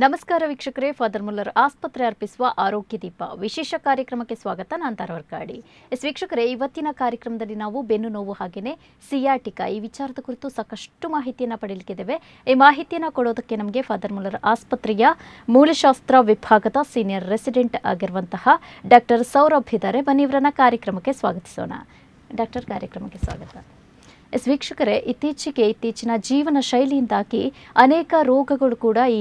ನಮಸ್ಕಾರ ವೀಕ್ಷಕರೇ, father Muller ಆಸ್ಪತ್ರೆ ಅರ್ಪಿಸುವ ಆರೋಗ್ಯ ದೀಪ ವಿಶೇಷ ಕಾರ್ಯಕ್ರಮಕ್ಕೆ ಸ್ವಾಗತ. ನಾನು ತಾರವರ್ಕಾಡಿ. ವೀಕ್ಷಕರೇ, ಇವತ್ತಿನ ಕಾರ್ಯಕ್ರಮದಲ್ಲಿ ನಾವು ಬೆನ್ನು ನೋವು ಹಾಗೆಯೇ ಸಿಯಾಟಿಕಾ ಈ ವಿಚಾರದ ಕುರಿತು ಸಾಕಷ್ಟು ಮಾಹಿತಿಯನ್ನು ಪಡೆಯಲಿಕ್ಕಿದ್ದೇವೆ. ಈ ಮಾಹಿತಿಯನ್ನು ಕೊಡೋದಕ್ಕೆ ನಮಗೆ ಫಾದರ್ ಮುಲ್ಲರ್ ಆಸ್ಪತ್ರೆಯ ಮೂಲಶಾಸ್ತ್ರ ವಿಭಾಗದ ಸೀನಿಯರ್ ರೆಸಿಡೆಂಟ್ ಆಗಿರುವಂತಹ ಡಾಕ್ಟರ್ ಸೌರಭ್ ಇದ್ದಾರೆ. ಬನ್ನಿ ಇವರನ್ನ ಕಾರ್ಯಕ್ರಮಕ್ಕೆ ಸ್ವಾಗತಿಸೋಣ. ಡಾಕ್ಟರ್, ಕಾರ್ಯಕ್ರಮಕ್ಕೆ ಸ್ವಾಗತ. ವೀಕ್ಷಕರೇ, ಇತ್ತೀಚಿನ ಜೀವನ ಶೈಲಿಯಿಂದಾಗಿ ಅನೇಕ ರೋಗಗಳು ಕೂಡ ಈ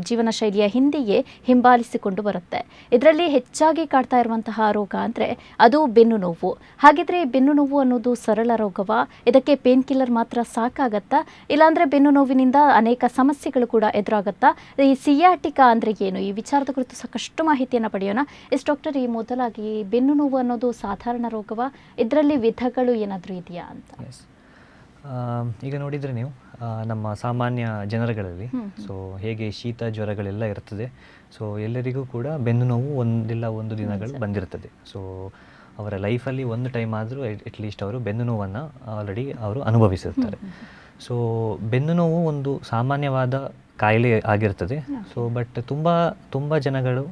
ಜೀವನ ಶೈಲಿಯ ಹಿಂದೆಯೇ ಹಿಂಬಾಲಿಸಿಕೊಂಡು ಬರುತ್ತೆ. ಇದರಲ್ಲಿ ಹೆಚ್ಚಾಗಿ ಕಾಡ್ತಾ ಇರುವಂತಹ ರೋಗ ಅಂದರೆ ಅದು ಬೆನ್ನು ನೋವು. ಹಾಗಿದ್ರೆ ಬೆನ್ನು ನೋವು ಅನ್ನೋದು ಸರಳ ರೋಗವಾ? ಇದಕ್ಕೆ ಪೇನ್ ಕಿಲ್ಲರ್ ಮಾತ್ರ ಸಾಕಾಗತ್ತಾ? ಇಲ್ಲಾಂದರೆ ಬೆನ್ನು ನೋವಿನಿಂದ ಅನೇಕ ಸಮಸ್ಯೆಗಳು ಕೂಡ ಎದುರಾಗತ್ತಾ? ಈ ಸಿಯಾಟಿಕಾ ಅಂದರೆ ಏನು? ಈ ವಿಚಾರದ ಕುರಿತು ಸಾಕಷ್ಟು ಮಾಹಿತಿಯನ್ನು ಪಡೆಯೋಣ. ಡಾಕ್ಟರ್, ಈ ಮೊದಲಾಗಿ ಬೆನ್ನು ನೋವು ಅನ್ನೋದು ಸಾಧಾರಣ ರೋಗವಾ? ಇದರಲ್ಲಿ ವಿಧಗಳು ಏನಾದರೂ ಇದೆಯಾ ಅಂತ? ಈಗ ನೋಡಿದರೆ ನೀವು ನಮ್ಮ ಸಾಮಾನ್ಯ ಜನರುಗಳಲ್ಲಿ ಹೇಗೆ ಶೀತ ಜ್ವರಗಳೆಲ್ಲ ಇರ್ತದೆ, ಎಲ್ಲರಿಗೂ ಕೂಡ ಬೆನ್ನು ನೋವು ಒಂದಿಲ್ಲ ಒಂದು ದಿನಗಳು ಬಂದಿರ್ತದೆ. ಅವರ ಲೈಫಲ್ಲಿ ಒಂದು ಟೈಮ್ ಆದರೂ ಅಟ್ಲೀಸ್ಟ್ ಅವರು ಬೆನ್ನು ನೋವನ್ನು ಆಲ್ರೆಡಿ ಅವರು ಅನುಭವಿಸಿರ್ತಾರೆ. ಬೆನ್ನು ನೋವು ಒಂದು ಸಾಮಾನ್ಯವದ ಕಾಯಿಲೆ ಆಗಿರ್ತದೆ. ಬಟ್ ತುಂಬ ಜನಗಳು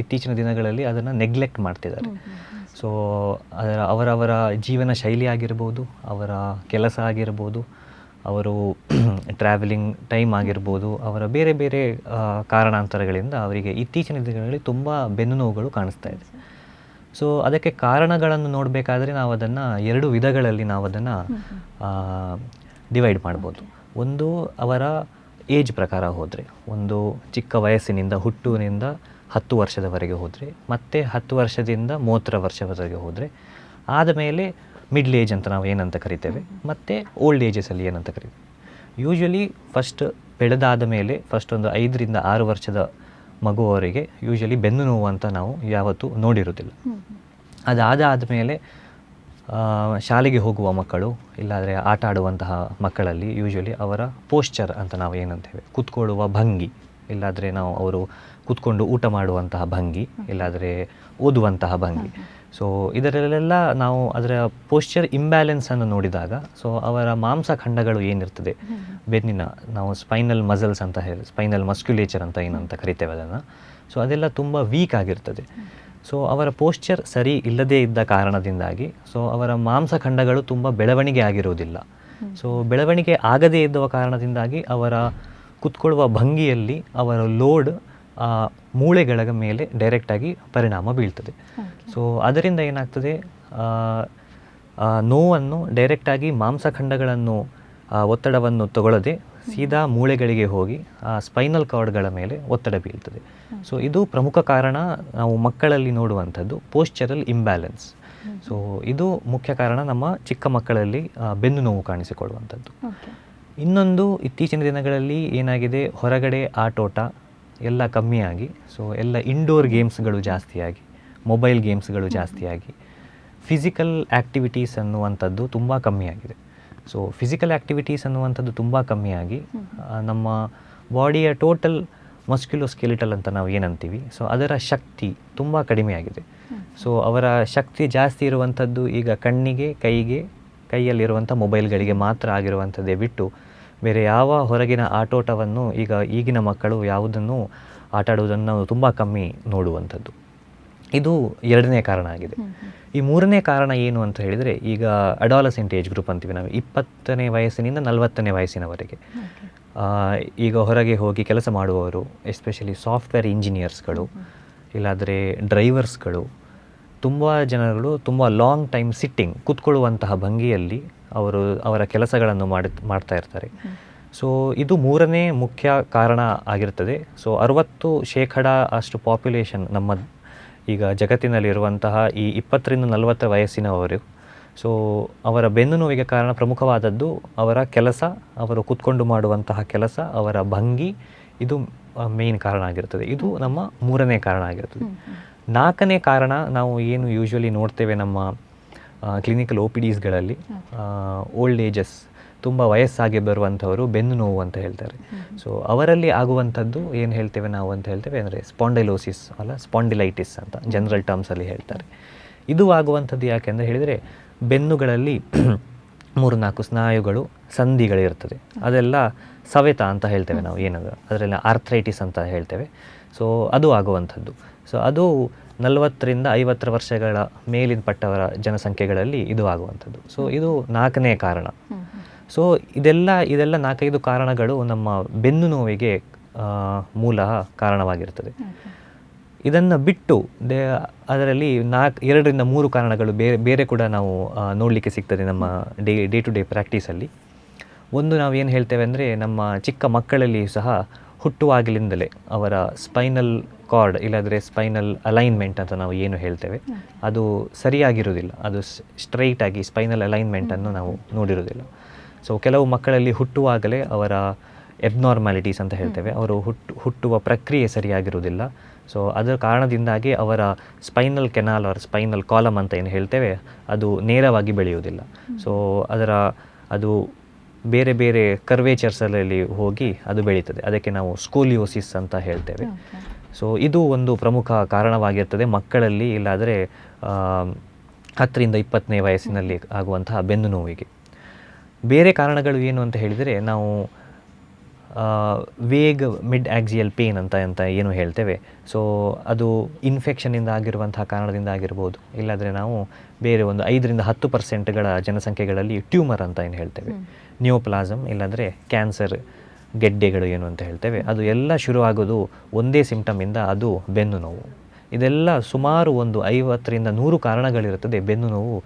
ಇತ್ತೀಚಿನ ದಿನಗಳಲ್ಲಿ ಅದನ್ನು ನೆಗ್ಲೆಕ್ಟ್ ಮಾಡ್ತಿದ್ದಾರೆ. ಅವರವರ ಜೀವನ ಶೈಲಿ ಆಗಿರ್ಬೋದು, ಅವರ ಕೆಲಸ ಆಗಿರ್ಬೋದು, ಅವರು ಟ್ರಾವೆಲಿಂಗ್ ಟೈಮ್ ಆಗಿರ್ಬೋದು, ಅವರ ಬೇರೆ ಬೇರೆ ಕಾರಣಾಂತರಗಳಿಂದ ಅವರಿಗೆ ಇತ್ತೀಚಿನ ದಿನಗಳಲ್ಲಿ ತುಂಬ ಬೆನ್ನು ನೋವುಗಳು ಕಾಣಿಸ್ತಾ ಇದೆ. ಅದಕ್ಕೆ ಕಾರಣಗಳನ್ನು ನೋಡಬೇಕಾದ್ರೆ ನಾವು ಅದನ್ನು ಎರಡು ವಿಧಗಳಲ್ಲಿ ನಾವು ಅದನ್ನು ಡಿವೈಡ್ ಮಾಡ್ಬೋದು. ಒಂದು ಅವರ ಏಜ್ ಪ್ರಕಾರ ಹೋದರೆ, ಒಂದು ಚಿಕ್ಕ ವಯಸ್ಸಿನಿಂದ ಹುಟ್ಟುವಿನಿಂದ 10 ವರ್ಷದವರೆಗೆ ಹೋದರೆ, ಮತ್ತು 10 ವರ್ಷದಿಂದ 30 ವರ್ಷದವರೆಗೆ ಹೋದರೆ, ಆದಮೇಲೆ ಮಿಡ್ಲ್ ಏಜ್ ಅಂತ ನಾವು ಏನಂತ ಕರಿತೇವೆ, ಮತ್ತು ಓಲ್ಡ್ ಏಜಸಲ್ಲಿ ಏನಂತ ಕರಿತೇವೆ. ಯೂಶ್ವಲಿ ಫಸ್ಟ್ ಬೆಳೆದಾದ ಮೇಲೆ ಫಸ್ಟ್ ಒಂದು 5 ರಿಂದ 6 ವರ್ಷದ ಮಗುವವರಿಗೆ ಯೂಶ್ವಲಿ ಬೆನ್ನು ನೋವು ಅಂತ ನಾವು ಯಾವತ್ತೂ ನೋಡಿರೋದಿಲ್ಲ. ಅದಾದ ಮೇಲೆ ಶಾಲೆಗೆ ಹೋಗುವ ಮಕ್ಕಳು, ಇಲ್ಲಾಂದರೆ ಆಟ ಆಡುವಂತಹ ಮಕ್ಕಳಲ್ಲಿ ಯೂಶ್ವಲಿ ಅವರ ಪೋಶ್ಚರ್ ಅಂತ ನಾವು ಏನಂತೇವೆ, ಕೂತ್ಕೊಳ್ಳುವ ಭಂಗಿ, ಇಲ್ಲಾಂದರೆ ನಾವು ಅವರು ಕೂತ್ಕೊಂಡು ಊಟ ಮಾಡುವಂತಹ ಭಂಗಿ, ಇಲ್ಲಾಂದರೆ ಓದುವಂತಹ ಭಂಗಿ, ಇದರಲ್ಲೆಲ್ಲ ನಾವು ಅದರ ಪೋಶ್ಚರ್ ಇಂಬ್ಯಾಲೆನ್ಸನ್ನು ನೋಡಿದಾಗ ಅವರ ಮಾಂಸಖಂಡಗಳು ಏನಿರ್ತದೆ ಬೆನ್ನಿನ, ನಾವು ಸ್ಪೈನಲ್ ಮಸಲ್ಸ್ ಅಂತ ಹೇಳಿ, ಸ್ಪೈನಲ್ ಮಸ್ಕ್ಯುಲೇಚರ್ ಅಂತ ಏನಂತ ಕರಿತೇವೆ ಅದನ್ನು, ಅದೆಲ್ಲ ತುಂಬ ವೀಕ್ ಆಗಿರ್ತದೆ. ಅವರ ಪೋಶ್ಚರ್ ಸರಿ ಇಲ್ಲದೇ ಇದ್ದ ಕಾರಣದಿಂದಾಗಿ ಅವರ ಮಾಂಸಖಂಡಗಳು ತುಂಬ ಬೆಳವಣಿಗೆ ಆಗಿರುವುದಿಲ್ಲ. ಬೆಳವಣಿಗೆ ಆಗದೇ ಇದ್ದ ಕಾರಣದಿಂದಾಗಿ ಅವರ ಕುತ್ಕೊಳ್ಳುವ ಭಂಗಿಯಲ್ಲಿ ಅವರ ಲೋಡ್ ಮೂಳೆಗಳ ಮೇಲೆ ಡೈರೆಕ್ಟಾಗಿ ಪರಿಣಾಮ ಬೀಳ್ತದೆ. ಅದರಿಂದ ಏನಾಗ್ತದೆ, ನೋವನ್ನು ಡೈರೆಕ್ಟಾಗಿ ಮಾಂಸಖಂಡಗಳನ್ನು ಒತ್ತಡವನ್ನು ತಗೊಳ್ಳದೆ ಸೀದಾ ಮೂಳೆಗಳಿಗೆ ಹೋಗಿ ಸ್ಪೈನಲ್ ಕಾರ್ಡ್ಗಳ ಮೇಲೆ ಒತ್ತಡ ಬೀಳ್ತದೆ. ಇದು ಪ್ರಮುಖ ಕಾರಣ ನಾವು ಮಕ್ಕಳಲ್ಲಿ ನೋಡುವಂಥದ್ದು ಪೋಶ್ಚರಲ್ ಇಂಬ್ಯಾಲೆನ್ಸ್. ಇದು ಮುಖ್ಯ ಕಾರಣ ನಮ್ಮ ಚಿಕ್ಕ ಮಕ್ಕಳಲ್ಲಿ ಬೆನ್ನು ನೋವು ಕಾಣಿಸಿಕೊಳ್ಳುವಂಥದ್ದು. ಇನ್ನೊಂದು, ಇತ್ತೀಚಿನ ದಿನಗಳಲ್ಲಿ ಏನಾಗಿದೆ, ಹೊರಗಡೆ ಆಟೋಟ ಎಲ್ಲ ಕಮ್ಮಿಯಾಗಿ, ಎಲ್ಲ ಇಂಡೋರ್ ಗೇಮ್ಸ್ಗಳು ಜಾಸ್ತಿಯಾಗಿ, ಮೊಬೈಲ್ ಗೇಮ್ಸ್ಗಳು ಜಾಸ್ತಿಯಾಗಿ, ಫಿಸಿಕಲ್ ಆ್ಯಕ್ಟಿವಿಟೀಸ್ ಅನ್ನುವಂಥದ್ದು ತುಂಬ ಕಮ್ಮಿಯಾಗಿದೆ. ಫಿಸಿಕಲ್ ಆ್ಯಕ್ಟಿವಿಟೀಸ್ ಅನ್ನುವಂಥದ್ದು ತುಂಬ ಕಮ್ಮಿಯಾಗಿ ನಮ್ಮ ಬಾಡಿಯ ಟೋಟಲ್ ಮಸ್ಕ್ಯುಲೋಸ್ಕೆಲಿಟಲ್ ಅಂತ ನಾವು ಏನಂತೀವಿ, ಅದರ ಶಕ್ತಿ ತುಂಬ ಕಡಿಮೆಯಾಗಿದೆ. ಅವರ ಶಕ್ತಿ ಜಾಸ್ತಿ ಇರುವಂಥದ್ದು ಈಗ ಕಣ್ಣಿಗೆ, ಕೈಯಲ್ಲಿರುವಂಥ ಮೊಬೈಲ್ಗಳಿಗೆ ಮಾತ್ರ ಆಗಿರುವಂಥದ್ದೇ ಬಿಟ್ಟು ಬೇರೆ ಯಾವ ಹೊರಗಿನ ಆಟೋಟವನ್ನು ಈಗಿನ ಮಕ್ಕಳು ಯಾವುದನ್ನು ಆಟ ಆಡುವುದನ್ನು ನಾವು ತುಂಬ ಕಮ್ಮಿ ನೋಡುವಂಥದ್ದು. ಇದು ಎರಡನೇ ಕಾರಣ ಆಗಿದೆ. ಈ ಮೂರನೇ ಕಾರಣ ಏನು ಅಂತ ಹೇಳಿದರೆ, ಈಗ ಅಡಾಲಸೆಂಟ್ ಏಜ್ ಗ್ರೂಪ್ ಅಂತೀವಿ ನಾವು, 20ನೇ ವಯಸ್ಸಿನಿಂದ 40ನೇ ವಯಸ್ಸಿನವರೆಗೆ ಈಗ ಹೊರಗೆ ಹೋಗಿ ಕೆಲಸ ಮಾಡುವವರು, ಎಸ್ಪೆಷಲಿ ಸಾಫ್ಟ್ವೇರ್ ಇಂಜಿನಿಯರ್ಸ್ಗಳು, ಇಲ್ಲಾಂದರೆ ಡ್ರೈವರ್ಸ್ಗಳು, ತುಂಬ ಜನಗಳು ತುಂಬ ಲಾಂಗ್ ಟೈಮ್ ಸಿಟ್ಟಿಂಗ್, ಕೂತ್ಕೊಳ್ಳುವಂತಹ ಭಂಗಿಯಲ್ಲಿ ಅವರ ಕೆಲಸಗಳನ್ನು ಮಾಡ್ತಾ ಇರ್ತಾರೆ. ಇದು ಮೂರನೇ ಮುಖ್ಯ ಕಾರಣ ಆಗಿರ್ತದೆ. 60% ಅಷ್ಟು ಪಾಪ್ಯುಲೇಷನ್ ನಮ್ಮ ಈಗ ಜಗತ್ತಿನಲ್ಲಿರುವಂತಹ ಈ 20 ರಿಂದ 40 ವಯಸ್ಸಿನವರು, ಅವರ ಬೆನ್ನು ನೋವಿಗೆ ಕಾರಣ ಪ್ರಮುಖವಾದದ್ದು ಅವರ ಕೆಲಸ, ಅವರು ಕೂತ್ಕೊಂಡು ಮಾಡುವಂತಹ ಕೆಲಸ, ಅವರ ಭಂಗಿ, ಇದು ಮೇನ್ ಕಾರಣ ಆಗಿರ್ತದೆ. ಇದು ನಮ್ಮ ಮೂರನೇ ಕಾರಣ ಆಗಿರ್ತದೆ. ನಾಲ್ಕನೇ ಕಾರಣ ನಾವು ಏನು ಯೂಶ್ವಲಿ ನೋಡ್ತೇವೆ ನಮ್ಮ ಕ್ಲಿನಿಕಲ್ OPDsಗಳಲ್ಲಿ, ಓಲ್ಡ್ ಏಜಸ್, ತುಂಬ ವಯಸ್ಸಾಗಿ ಬರುವಂಥವರು ಬೆನ್ನು ನೋವು ಅಂತ ಹೇಳ್ತಾರೆ. ಅವರಲ್ಲಿ ಆಗುವಂಥದ್ದು ಏನು ಹೇಳ್ತೇವೆ ನಾವು ಅಂತ ಹೇಳ್ತೇವೆ ಅಂದರೆ ಸ್ಪಾಂಡೈಲೋಸಿಸ್ ಅಲ್ಲ, ಸ್ಪಾಂಡಿಲೈಟಿಸ್ ಅಂತ ಜನರಲ್ ಟರ್ಮ್ಸಲ್ಲಿ ಹೇಳ್ತಾರೆ. ಇದು ಆಗುವಂಥದ್ದು ಯಾಕೆಂದರೆ ಹೇಳಿದರೆ, ಬೆನ್ನುಗಳಲ್ಲಿ 3-4 ಸ್ನಾಯುಗಳು ಸಂಧಿಗಳಿರ್ತದೆ, ಅದೆಲ್ಲ ಸವೆತ ಅಂತ ಹೇಳ್ತೇವೆ ನಾವು, ಏನದು ಅದರಲ್ಲಿ ಆರ್ಥ್ರೈಟಿಸ್ ಅಂತ ಹೇಳ್ತೇವೆ. ಸೊ ಅದು ಆಗುವಂಥದ್ದು. ಸೊ ಅದು 40ರಿಂದ 50 ವರ್ಷಗಳ ಮೇಲಿನ ಪಟ್ಟವರ ಜನಸಂಖ್ಯೆಗಳಲ್ಲಿ ಇದು ಆಗುವಂಥದ್ದು. ಸೊ ಇದು 4ನೇ ಕಾರಣ. ಸೊ ಇದೆಲ್ಲ 4-5 ಕಾರಣಗಳು ನಮ್ಮ ಬೆನ್ನು ನೋವಿಗೆ ಮೂಲ ಕಾರಣವಾಗಿರ್ತದೆ. ಇದನ್ನು ಬಿಟ್ಟು ಅದರಲ್ಲಿ 2-3 ಕಾರಣಗಳು ಬೇರೆ ಕೂಡ ನಾವು ನೋಡಲಿಕ್ಕೆ ಸಿಗ್ತದೆ ನಮ್ಮ ಡೇ ಟು ಡೇ ಪ್ರಾಕ್ಟೀಸಲ್ಲಿ. ಒಂದು ನಾವು ಏನು ಹೇಳ್ತೇವೆ ಅಂದರೆ, ನಮ್ಮ ಚಿಕ್ಕ ಮಕ್ಕಳಲ್ಲಿ ಸಹ ಹುಟ್ಟುವಾಗಲಿಂದಲೇ ಅವರ ಸ್ಪೈನಲ್ ಕಾರ್ಡ್ ಇಲ್ಲಾಂದರೆ ಸ್ಪೈನಲ್ ಅಲೈನ್ಮೆಂಟ್ ಅಂತ ನಾವು ಏನು ಹೇಳ್ತೇವೆ, ಅದು ಸರಿಯಾಗಿರುವುದಿಲ್ಲ. ಅದು ಸ್ಟ್ರೈಟಾಗಿ ಸ್ಪೈನಲ್ ಅಲೈನ್ಮೆಂಟನ್ನು ನಾವು ನೋಡಿರೋದಿಲ್ಲ. ಸೊ ಕೆಲವು ಮಕ್ಕಳಲ್ಲಿ ಹುಟ್ಟುವಾಗಲೇ ಅವರ ಎಬ್ನಾರ್ಮ್ಯಾಲಿಟೀಸ್ ಅಂತ ಹೇಳ್ತೇವೆ, ಅವರು ಹುಟ್ಟುವ ಪ್ರಕ್ರಿಯೆ ಸರಿಯಾಗಿರುವುದಿಲ್ಲ. ಸೊ ಅದರ ಕಾರಣದಿಂದಾಗಿ ಅವರ spinal canal or spinal column ಅಂತ ಏನು ಹೇಳ್ತೇವೆ, ಅದು ನೇರವಾಗಿ ಬೆಳೆಯುವುದಿಲ್ಲ. ಸೊ ಅದು ಬೇರೆ ಬೇರೆ ಕರ್ವೇಚರ್ಸಲ್ಲಿ ಹೋಗಿ ಅದು ಬೆಳೀತದೆ. ಅದಕ್ಕೆ ನಾವು ಸ್ಕೋಲಿಯೋಸಿಸ್ ಅಂತ ಹೇಳ್ತೇವೆ. ಸೊ ಇದು ಒಂದು ಪ್ರಮುಖ ಕಾರಣವಾಗಿರ್ತದೆ ಮಕ್ಕಳಲ್ಲಿ, ಇಲ್ಲಾದರೆ 10ರಿಂದ 20ನೇ ವಯಸ್ಸಿನಲ್ಲಿ ಆಗುವಂತಹ ಬೆನ್ನು ನೋವಿಗೆ. ಬೇರೆ ಕಾರಣಗಳು ಏನು ಅಂತ ಹೇಳಿದರೆ, ನಾವು ವೇಗ್ ಮಿಡ್ ಆಕ್ಸಿಯಲ್ ಪೇನ್ ಅಂತ ಏನು ಹೇಳ್ತೇವೆ. ಸೊ ಅದು ಇನ್ಫೆಕ್ಷನಿಂದ ಆಗಿರುವಂತಹ ಕಾರಣದಿಂದ ಆಗಿರ್ಬೋದು, ಇಲ್ಲಾಂದರೆ ನಾವು ಬೇರೆ ಒಂದು 5-10% ಜನಸಂಖ್ಯೆಗಳಲ್ಲಿ ಟ್ಯೂಮರ್ ಅಂತ ಏನು ಹೇಳ್ತೇವೆ, ನಿಯೋಪ್ಲಾಸಮ್ ಇಲ್ಲಾಂದರೆ ಕ್ಯಾನ್ಸರ್ ಗೆಡ್ಡೆಗಳು ಏನು ಅಂತ ಹೇಳ್ತೇವೆ, ಅದು ಎಲ್ಲ ಶುರುವಾಗೋದು ಒಂದೇ ಸಿಂಪ್ಟಮಿಂದ, ಅದು ಬೆನ್ನು ನೋವು. ಇದೆಲ್ಲ ಸುಮಾರು ಒಂದು 50-100 ಕಾರಣಗಳಿರುತ್ತದೆ ಬೆನ್ನು ನೋವು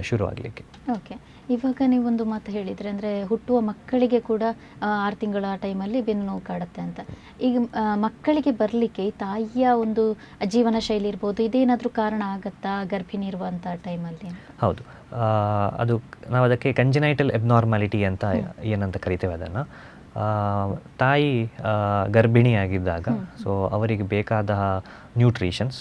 ಶುರುವಾಗಲಿಕ್ಕೆ. ಓಕೆ, ಇವಾಗ ನೀವೊಂದು ಮಾತು ಹೇಳಿದರೆ, ಅಂದರೆ ಹುಟ್ಟುವ ಮಕ್ಕಳಿಗೆ ಕೂಡ 6 ತಿಂಗಳ ಟೈಮಲ್ಲಿ ಬೆನ್ನು ನೋವು ಕಾಡುತ್ತೆ ಅಂತ. ಈಗ ಮಕ್ಕಳಿಗೆ ಬರಲಿಕ್ಕೆ ತಾಯಿಯ ಒಂದು ಜೀವನ ಶೈಲಿ ಇರ್ಬೋದು, ಇದೇನಾದರೂ ಕಾರಣ ಆಗುತ್ತಾ ಗರ್ಭಿಣಿ ಇರುವಂಥ ಟೈಮಲ್ಲಿ? ಹೌದು, ಅದು ನಾವು ಅದಕ್ಕೆ ಕಂಜನೈಟಲ್ ಎಬ್ನಾರ್ಮಾಲಿಟಿ ಅಂತ ಏನಂತ ಕರಿತೇವೆ ಅದನ್ನು. ತಾಯಿ ಗರ್ಭಿಣಿಯಾಗಿದ್ದಾಗ ಸೊ ಅವರಿಗೆ ಬೇಕಾದ ನ್ಯೂಟ್ರಿಷನ್ಸ್